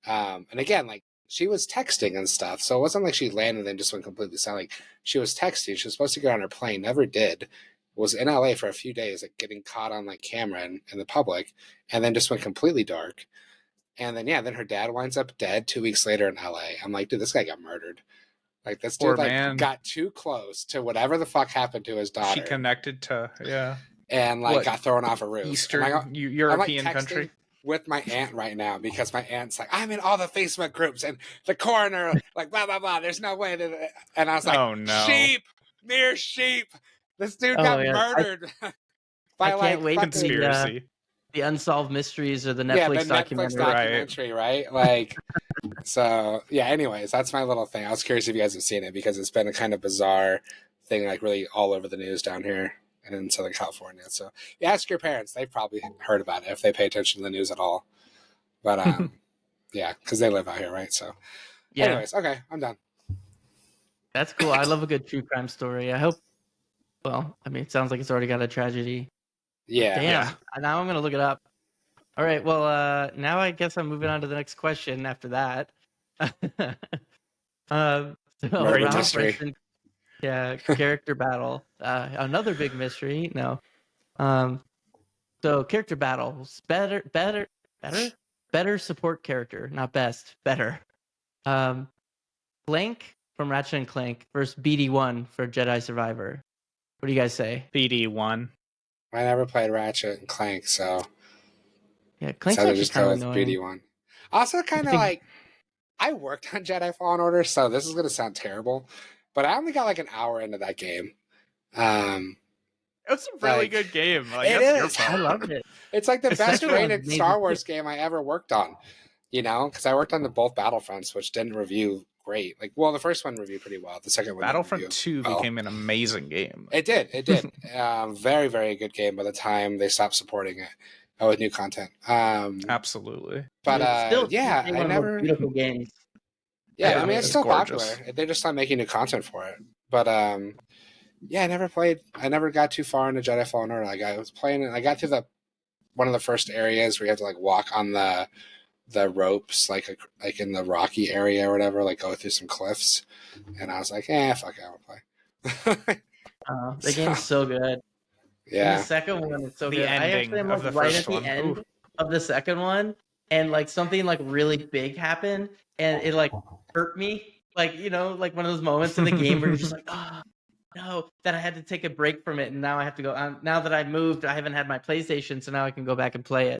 And again, like she was texting and stuff. So it wasn't like she landed and just went completely silent. Like she was texting. She was supposed to get on her plane, never did. Was in LA for a few days, like getting caught on like camera in the public, and then just went completely dark. And then, yeah, then her dad winds up dead 2 weeks later in LA. I'm like, dude, this guy got murdered. Like, this Poor dude, like, man. got too close to whatever the fuck happened to his daughter. She connected to and, like, what, got thrown off a roof. Eastern I'm European like, country. with my aunt right now because my aunt's like, I'm in all the Facebook groups and the coroner, like, blah, blah, blah. There's no way that. And I was like, Oh, no. sheep, mere sheep. This dude Oh, got yeah. murdered by, I can't like, wait fucking Conspiracy. the Unsolved Mysteries or the Netflix yeah, the Netflix documentary. documentary, right? Like, so yeah. Anyways, that's my little thing. I was curious if you guys have seen it because it's been a kind of bizarre thing, like really all over the news down here and in Southern California. So you ask your parents; they've probably heard about it if they pay attention to the news at all. But yeah, because they live out here, right? So, Yeah, anyways, okay, I'm done. that's cool. I love a good true crime story. I hope. Well, I mean, it sounds like it's already got a tragedy. Yeah, Damn. Yeah. Now I'm gonna look it up. All right. Well, now I guess I'm moving on to the next question. After that, so Murder Ralph mystery. mentioned, yeah, character battle. Another big mystery. No. So character battles. Better support character, not best. Better. Clank from Ratchet and Clank versus BD1 for Jedi Survivor. What do you guys say? BD1. I never played Ratchet and Clank, so Yeah, Clank's so actually just kind go of with annoying. BD1. Also, kind of think- like I worked on Jedi Fallen Order, so this is gonna sound terrible, but I only got like an hour into that game. It's a really Like, good game. Like, it that's your is. I fault. loved it. It's like the The best second one's rated amazing, Star too. Wars game I ever worked on. You know, because I worked on both Battlefronts, which didn't review great. Like, well, the first one reviewed pretty well. The second one didn't Battlefront review 2 well. became an amazing game. It did. It did. Very, very good game by the time they stopped supporting it with new content. Absolutely. But It's still yeah, one I of the most never. beautiful games. Yeah, Yeah, I mean, it's still gorgeous. popular. They just stopped making new content for it. But yeah, I never played. I never got too far into Jedi Fallen Order. Like I was playing it. I got to the one of the first areas where you have to like walk on the ropes, like in the rocky area or whatever, like go through some cliffs. And I was like, fuck, I won't play. The game's so good. And Yeah, the second one is so The good. I ending actually am of like the right first at the one. end Ooh. of the second one, and like something like really big happened, and it like hurt me. Like, you know, like one of those moments in the game where you're just like, oh no, that I had to take a break from it, and now I have to go. Now that I moved, I haven't had my PlayStation, so now I can go back and play it.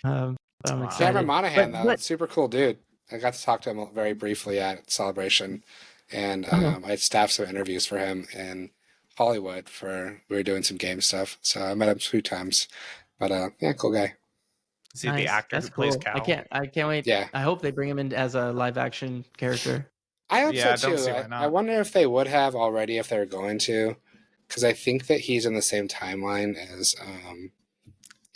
But I'm Wow. excited. Cameron Monaghan though, But- super cool dude. I got to talk to him very briefly at Celebration, and Uh-huh. I staffed some interviews for him in Hollywood we were doing some game stuff. So I met him 2 times. But yeah, cool guy. Is he Nice. the actor That's who plays cool. Cal? I can't wait. Yeah. I hope they bring him in as a live action character. I hope Yeah, so don't too. see why not. I wonder if they would have already if they were going to, because I think that he's in the same timeline as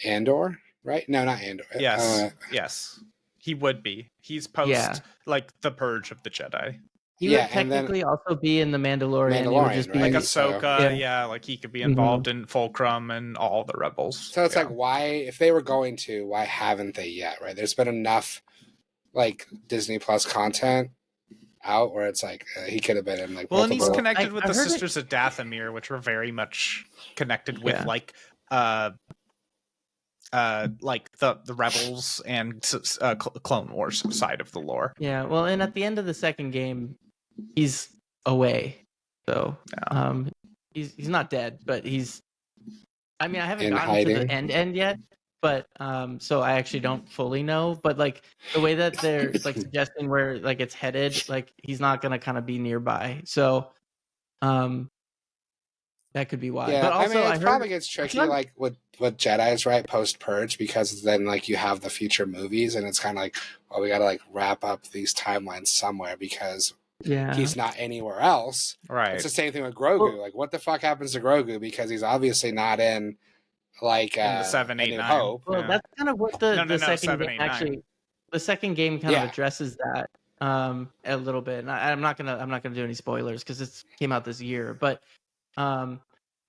Andor, right? No, not Andor. Yes. Yes. He would be. He's post Yeah. like the purge of the Jedi. He Yeah, would and then technically also be in the Mandalorian. He would Mandalorian, just be Like right? Ahsoka, Yeah. like he could be Mhm. involved in Fulcrum and all the rebels. So it's Yeah. like, why, if they were going to, why haven't they yet, right? There's been enough like Disney Plus content out where it's like he could have been in like Well, and he's multiple. connected with I the heard it- Sisters of Dathomir, which were very much connected with Yeah. like the rebels and Clone Wars side of the lore. Yeah, well, and at the end of the second game, he's away. So, Yeah. he's not dead, but he's. I mean, I haven't In gotten to the hiding. end yet, but so I actually don't fully know. But like the way that they're like suggesting where like it's headed, like he's not gonna kind of be nearby. So, that could be why. Yeah, But also, I mean, I it heard probably gets tricky like with Jedi's, right, post Purge, because then like you have the future movies, and it's kind of like, well, we got to like wrap up these timelines somewhere because yeah, he's not anywhere else. Right. It's the same thing with Grogu. Well- like, what the fuck happens to Grogu because he's obviously not in like In the 7, A 8, New 9. Hope. well, Yeah. that's kind of what the No, second 7, game 8, 9. actually. The second game kind Yeah. of addresses that a little bit, and I'm not gonna do any spoilers because it came out this year. But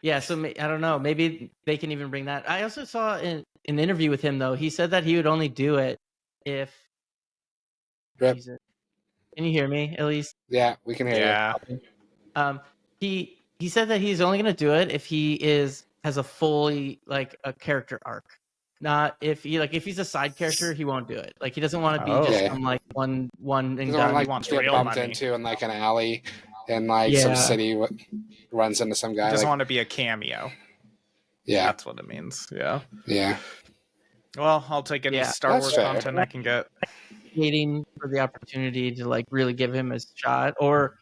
yeah, so I don't know. Maybe they can even bring that. I also saw in an interview with him though. He said that he would only do it if. Rip. Jesus. Can you hear me at least? Yeah, we can hear Yeah. He said that he's only gonna do it if he has a fully like a character arc. Not if he's a side character, he won't do it. Like he doesn't want to be Oh. just Yeah. some like one and you. Doesn't done. want to like wants get real bumped money. into in like an alley in like some Yeah. city, runs into some guy. Doesn't Like, want to be a cameo. yeah, That's what it means. Yeah. yeah. Well, I'll take any Yeah. Star That's Wars fair. content I can get. Waiting for the opportunity to like really give him a shot, or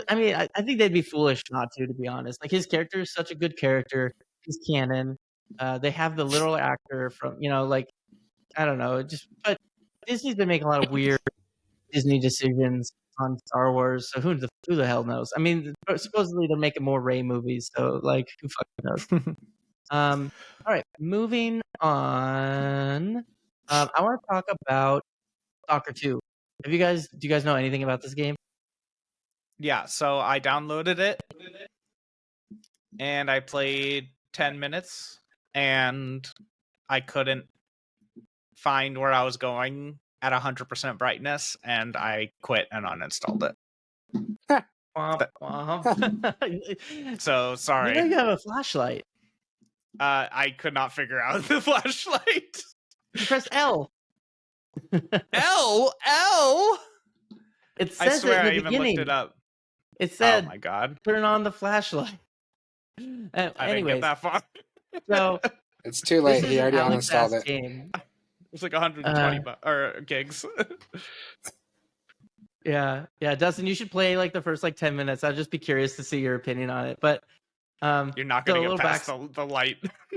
I mean, I think they'd be foolish not to be honest. Like his character is such a good character. He's canon. They have the literal actor from like I don't know, but Disney's been making a lot of weird Disney decisions on Star Wars. So who the hell knows? I mean, supposedly they're making more Rey movies, so like who fucking knows? All right, moving on. I want to talk about Stalker 2. Do you guys know anything about this game? Yeah, so I downloaded it and I played 10 minutes and I couldn't find where I was going at 100% brightness and I quit and uninstalled it. So sorry. You know you have a flashlight. I could not figure out the flashlight. You press L. L. It I says swear it I in the even beginning. looked it up. It Oh said, my god. turn on the flashlight. I didn't Anyways, get that far. so It's too late. this is He an already Alex uninstalled ass it. game. It's like 120 or gigs. Yeah, Dustin, you should play like the first like 10 minutes. I'd just be curious to see your opinion on it. But You're not so a going to little get past the light.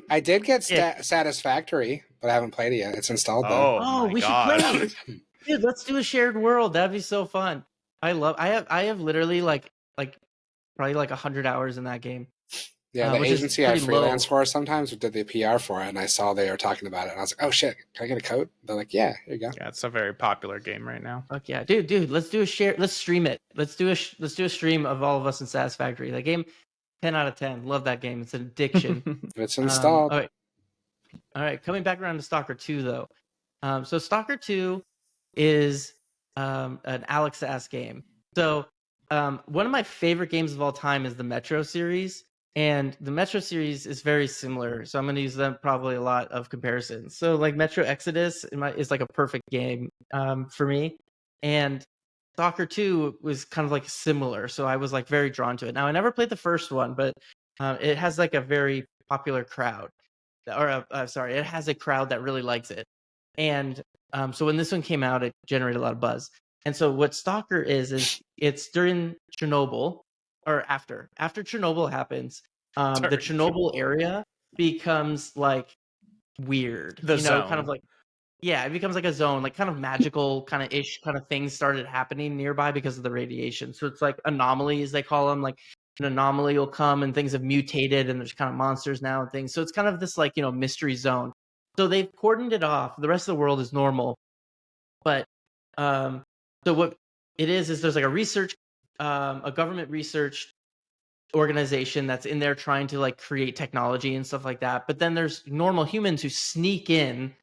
I did get Yeah. Satisfactory, but I haven't played it yet. It's installed though. Oh, my we god. should play. Dude, let's do a shared world. That'd be so fun. I have literally like probably like 100 hours in that game. Yeah, the which is agency I pretty freelance low. for sometimes did the PR for it, and I saw they were talking about it, and I was like, "Oh shit, can I get a code?" They're like, "Yeah, here you go." Yeah, it's a very popular game right now. Fuck yeah, dude. Let's do a share. Let's stream it. Let's do a stream of all of us in Satisfactory. That game, 10 out of 10. Love that game. It's an addiction. It's installed. All right. Coming back around to Stalker 2 though. So Stalker 2 is an Alex ass game. So one of my favorite games of all time is the Metro series. And the Metro series is very similar, so I'm going to use them probably a lot of comparisons. So like Metro Exodus is like a perfect game for me, and Stalker 2 was kind of like similar, so I was like very drawn to it. Now I never played the first one, but it has like a very popular crowd, or it has a crowd that really likes it. And so when this one came out, it generated a lot of buzz. And so what Stalker is it's during Chernobyl. Or after Chernobyl happens, the Chernobyl area becomes like weird. Zone. Kind of like it becomes like a zone, like kind of magical, kind of ish, kind of things started happening nearby because of the radiation. So it's like anomalies they call them. Like an anomaly will come and things have mutated, and there's kind of monsters now and things. So it's kind of this like mystery zone. So they've cordoned it off. The rest of the world is normal, but so what it is there's like a research a government research organization that's in there trying to like create technology and stuff like that. But then there's normal humans who sneak in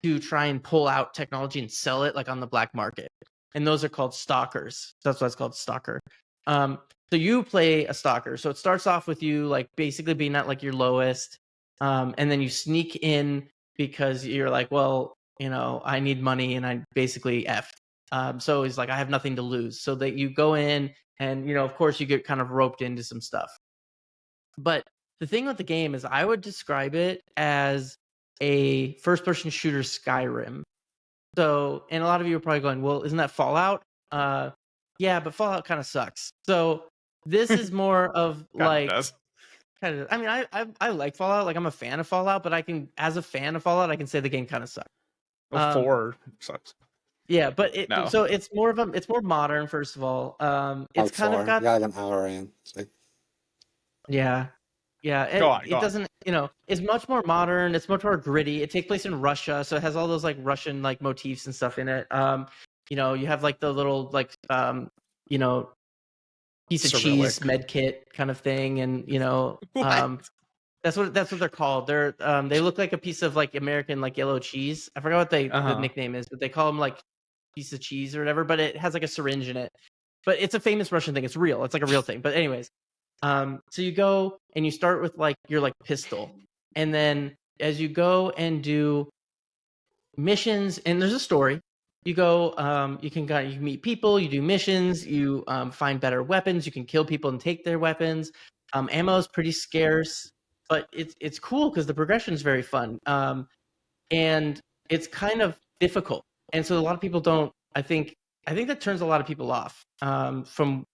to try and pull out technology and sell it like on the black market. And those are called stalkers. That's why it's called stalker. So you play a stalker. So it starts off with you like basically being at like your lowest. And then you sneak in because you're like, well, I need money and I basically effed. So he's like, I have nothing to lose. So that you go in and, of course you get kind of roped into some stuff. But the thing with the game is I would describe it as a first-person shooter Skyrim. So, and a lot of you are probably going, well, isn't that Fallout? Yeah, but Fallout kind of sucks. So this is more of like, does. kind of. I mean, I like Fallout. Like I'm a fan of Fallout, but as a fan of Fallout, I can say the game kind of sucks. Well, 4 sucks. Yeah, but No. it's more modern. First of all, it's kind of got like an hour in. So. Yeah. It doesn't, it's much more modern. It's much more gritty. It takes place in Russia, so it has all those like Russian like motifs and stuff in it. You have like the little like piece of cheese med kit kind of thing, and that's what they're called. They look like a piece of like American like yellow cheese. I forgot what the nickname is, but they call them like piece of cheese or whatever. But it has like a syringe in it. But it's a famous Russian thing. It's real. It's like a real thing. But anyways. So you go and you start with like your like pistol, and then as you go and do missions, and there's a story. You go, you can meet people, you do missions, you find better weapons, you can kill people and take their weapons. Ammo is pretty scarce, but it's cool because the progression is very fun, and it's kind of difficult, and so a lot of people don't. I think that turns a lot of people off from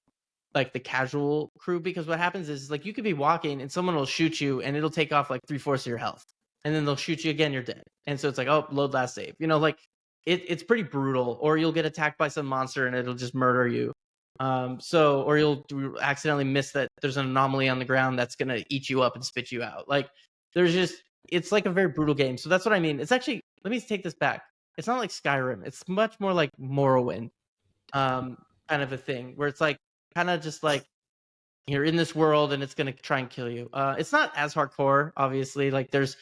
like the casual crew, because what happens is like you could be walking and someone will shoot you and it'll take off like 3/4 of your health, and then they'll shoot you again, you're dead. And so it's like, oh, load last save, like it's pretty brutal. Or you'll get attacked by some monster and it'll just murder you, or you'll accidentally miss that there's an anomaly on the ground that's gonna eat you up and spit you out. Like it's like a very brutal game. So that's what I mean. It's actually, let me take this back, it's not like Skyrim, it's much more like Morrowind, kind of a thing, where it's like kind of just like you're in this world and it's going to try and kill you. It's not as hardcore, obviously. Like there's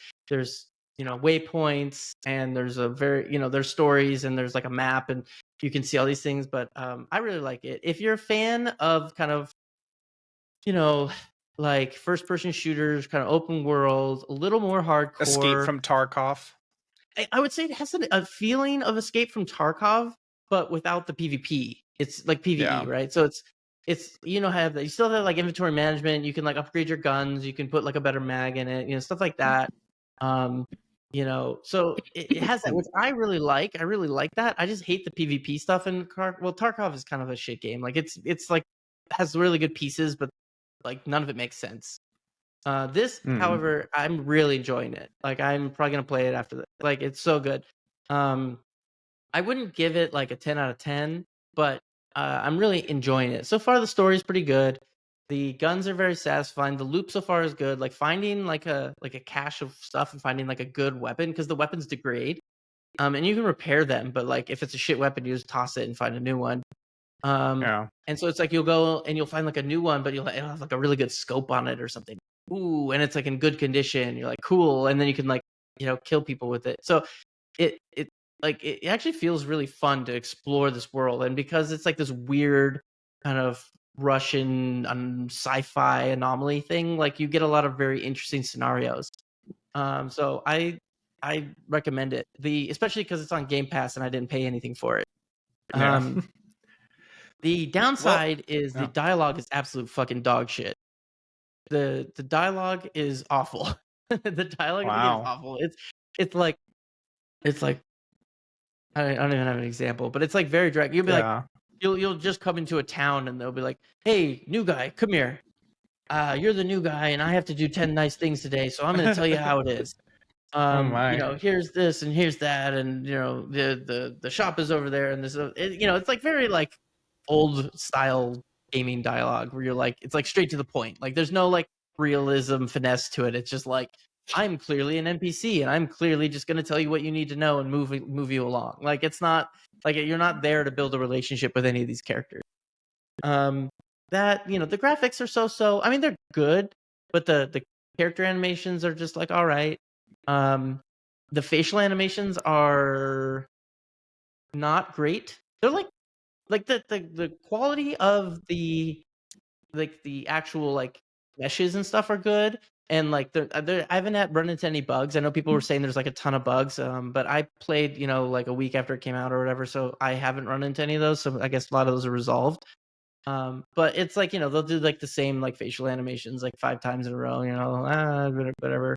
waypoints, and there's a very there's stories, and there's like a map, and you can see all these things. But I really like it. If you're a fan of kind of like first person shooters, kind of open world, a little more hardcore, Escape from Tarkov. I would say it has a feeling of Escape from Tarkov, but without the PvP. It's like PvE, right? So it's have that. You still have like inventory management. You can like upgrade your guns. You can put like a better mag in it. Stuff like that. So it has that, which I really like. I really like that. I just hate the PvP stuff in Tarkov is kind of a shit game. Like it's like has really good pieces, but like none of it makes sense. This, however, I'm really enjoying it. Like I'm probably gonna play it after that. Like it's so good. I wouldn't give it like a 10 out of 10, but I'm really enjoying it. So far, the story is pretty good. The guns are very satisfying. The loop so far is good. Like finding like a cache of stuff and finding like a good weapon, because the weapons degrade, and you can repair them. But like if it's a shit weapon, you just toss it and find a new one. And so it's like you'll go and you'll find like a new one, but it'll have like a really good scope on it or something. Ooh, and it's like in good condition. You're like, cool, and then you can like kill people with it. So it actually feels really fun to explore this world, and because it's like this weird kind of Russian sci-fi anomaly thing, like you get a lot of very interesting scenarios. So I recommend it, especially because it's on Game Pass and I didn't pay anything for it. The downside is the dialogue is absolute fucking dog shit. The dialogue is awful. The dialogue of the game is awful. It's like I don't even have an example, but it's like very direct. You'll be like, you'll just come into a town and they'll be like, "Hey, new guy, come here. You're the new guy, and I have to do 10 nice things today, so I'm going to tell you how it is. Here's this and here's that, and the shop is over there, and this. It's like very like old style gaming dialogue where you're like, it's like straight to the point. Like there's no like realism finesse to it. It's just like, I'm clearly an NPC and I'm clearly just going to tell you what you need to know and move you along. Like it's not like you're not there to build a relationship with any of these characters. that, the graphics are so. I mean, they're good, but the character animations are just like all right. The facial animations are not great. They're like the quality of the actual like meshes and stuff are good, and like I haven't run into any bugs. I know people were saying there's like a ton of bugs, but I played like a week after it came out or whatever, so I haven't run into any of those. So I guess a lot of those are resolved. But it's like they'll do like the same like facial animations like 5 times in a row. Whatever.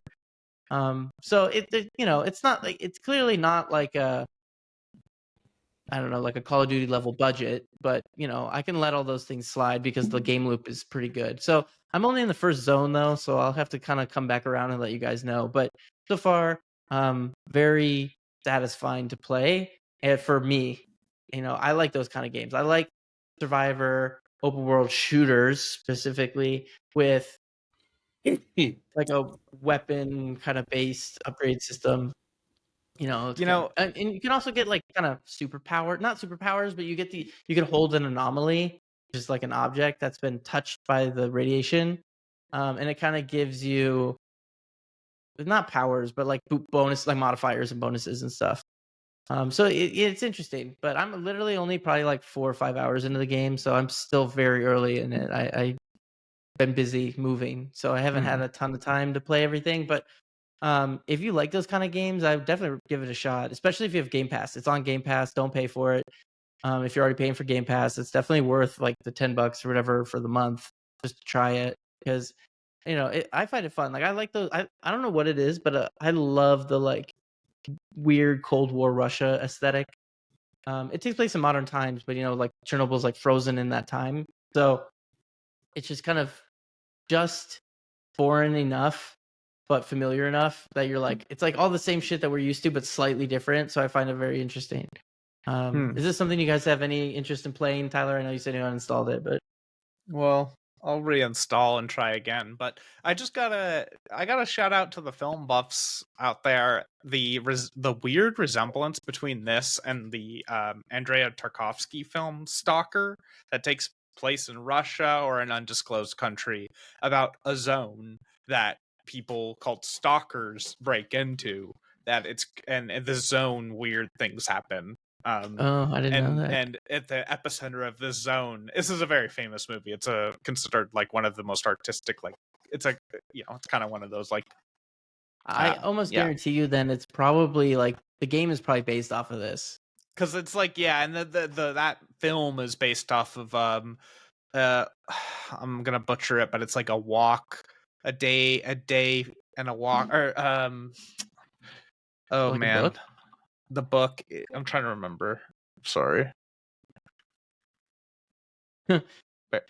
So it's not like it's clearly not like a I don't know, like a Call of Duty level budget, but I can let all those things slide because the game loop is pretty good. So I'm only in the first zone though, so I'll have to kind of come back around and let you guys know. But so far, very satisfying to play. And for me, I like those kind of games. I like Survivor, open world shooters specifically with like a weapon kind of based upgrade system. And you can also get like kind of not superpowers, but you can hold an anomaly, which is like an object that's been touched by the radiation, and it kind of gives you not powers, but like bonus, like modifiers and bonuses and stuff. So it's interesting, but I'm literally only probably like 4 or 5 hours into the game, so I'm still very early in it. I been busy moving, so I haven't had a ton of time to play everything, but if you like those kind of games, I would definitely give it a shot, especially if you have Game Pass. It's on Game Pass. Don't pay for it. If you're already paying for Game Pass, it's definitely worth like the $10 or whatever for the month just to try it because I find it fun. Like I like those. I don't know what it is, but I love the like weird Cold War Russia aesthetic. It takes place in modern times, but like Chernobyl's like frozen in that time, so it's just kind of just foreign enough but familiar enough that you're like it's like all the same shit that we're used to but slightly different, so I find it very interesting. Is this something you guys have any interest in playing, Tyler? I know you said you uninstalled it, but Well, I'll reinstall and try again. But I gotta shout out to the film buffs out there. The weird resemblance between this and the Andrea Tarkovsky film Stalker that takes place in Russia or an undisclosed country about a zone that people called stalkers break into. That it's and in the zone weird things happen. I didn't know that. And at the epicenter of this zone, this is a very famous movie. It's considered like one of the most artistic, like it's like it's kind of one of those like I almost guarantee you then it's probably like the game is probably based off of this because it's like and the that film is based off of I'm gonna butcher it, but it's like a day and a walk or oh like man, a book. the book. I'm trying to remember. Sorry.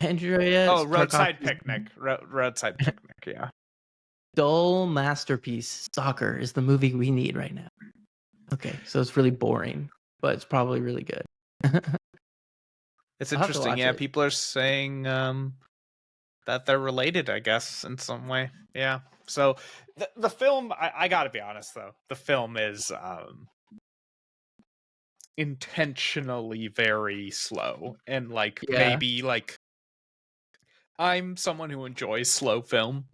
Andrea Roadside Tarkovsky's Picnic. Roadside Picnic. Yeah. dull masterpiece Stalker is the movie we need right now. Okay, so it's really boring, but it's probably really good. It's I'll have to interesting. watch Yeah, it. people are saying that they're related, I guess, in some way. Yeah. So the film, I gotta be honest though, the film is intentionally very slow and like maybe like I'm someone who enjoys slow film,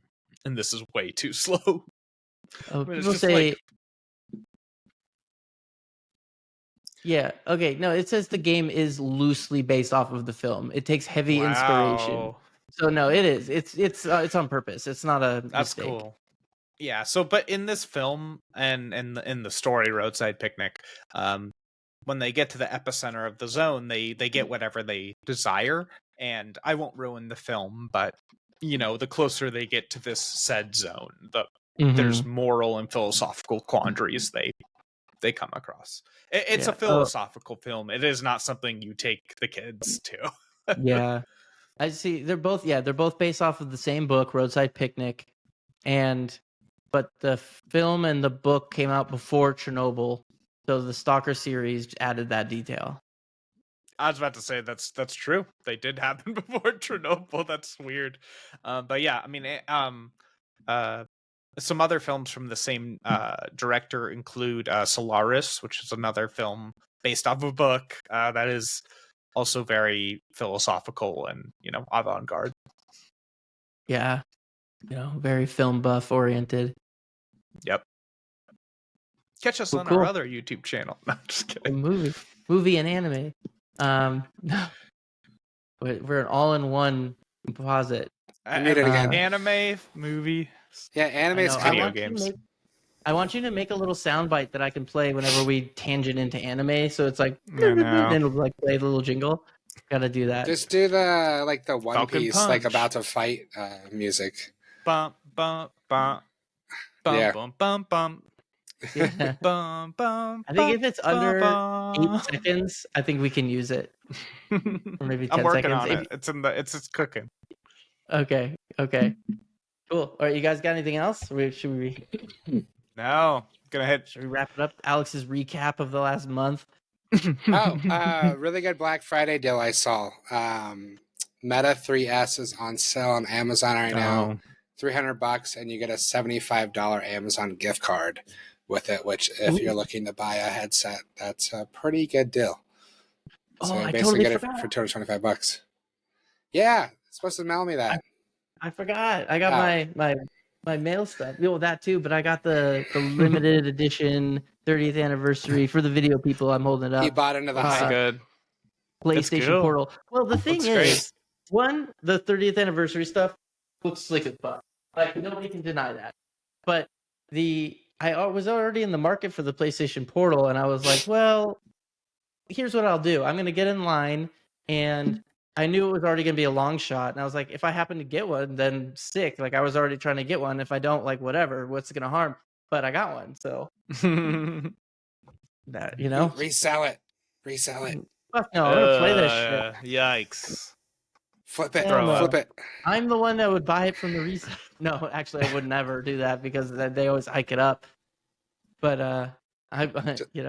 and this is way too slow. Oh, But it's people just say like yeah. Okay. No, it says the game is loosely based off of the film. It takes heavy inspiration. wow, So no, it is. It's on purpose. It's not a that's mistake. cool. Yeah. So, but in this film and in the story, Roadside Picnic, when they get to the epicenter of the zone, they get whatever they desire. And I won't ruin the film, but the closer they get to this said zone, there's moral and philosophical quandaries they come across. It's a philosophical film. It is not something you take the kids to. Yeah. I see. They're both based off of the same book, Roadside Picnic, but the film and the book came out before Chernobyl, so the Stalker series added that detail. I was about to say that's true. They did happen before Chernobyl. That's weird. But yeah, I mean, some other films from the same director include Solaris, which is another film based off of a book that is also very philosophical and avant-garde. Yeah, very film buff oriented. Yep. Catch us on cool. our other YouTube channel. No, I'm just kidding. Movie and anime. No, we're an all-in-one composite. Read it again. Anime, movie. Yeah, anime is Video games. I want you to make a little soundbite that I can play whenever we tangent into anime. So it's like, I know. and it'll like play the little jingle. Gotta do that. Just do the One Falcon Piece Punch. about to fight music. Bum bum bum bum Yeah. bum bum bum. Yeah. Bum, bum, I think if it's under bum, 8 seconds, I think we can use it. bum. Or maybe 10 I'm working seconds. on it. It's cooking. Okay. Cool. All right, you guys got anything else? Should we No, gonna hit. wrap it up? Alex's recap of the last month. Really good Black Friday deal I saw. Meta 3S is on sale on Amazon right now. $300, and you get a $75 Amazon gift card with it. Which, if you're looking to buy a headset, that's a pretty good deal. So I basically totally get forgot. it for $225. Yeah, it's supposed to mail me that. I forgot. I got my mail stuff. That too, but I got the limited edition 30th anniversary for the video people. I'm holding it up. He bought into the That's hype. good. PlayStation cool. Portal. Well, the thing Looks is, the 30th anniversary stuff looks slick as fuck. Like, nobody can deny that. But I was already in the market for the PlayStation Portal, and I was like, well, here's what I'll do. I'm going to get in line, and I knew it was already going to be a long shot. And I was like, if I happen to get one, then sick. Like, I was already trying to get one. If I don't, like, whatever. What's it going to harm? But I got one, so that Resell it. Fuck no, I'm gonna play this shit. Yikes. Flip it. Hell no. Flip it. I'm the one that would buy it from the resale. No, actually, I would never do that because they always hike it up. But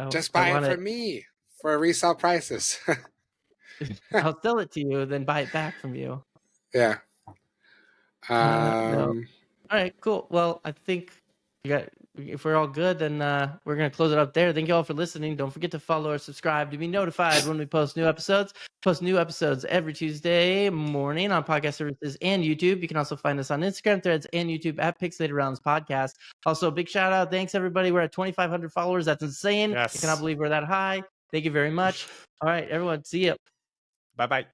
Just buy it from me for resale prices. I'll sell it to you, then buy it back from you. Yeah. No. All right, cool. Well, I think if we're all good, then we're going to close it up there. Thank you all for listening. Don't forget to follow or subscribe to be notified when we post new episodes. Post new episodes every Tuesday morning on podcast services and YouTube. You can also find us on Instagram, Threads, and YouTube at Pixelated Realms Podcast. Also, big shout out. Thanks, everybody. We're at 2,500 followers. That's insane. Yes. I cannot believe we're that high. Thank you very much. All right, everyone. See you. Bye-bye.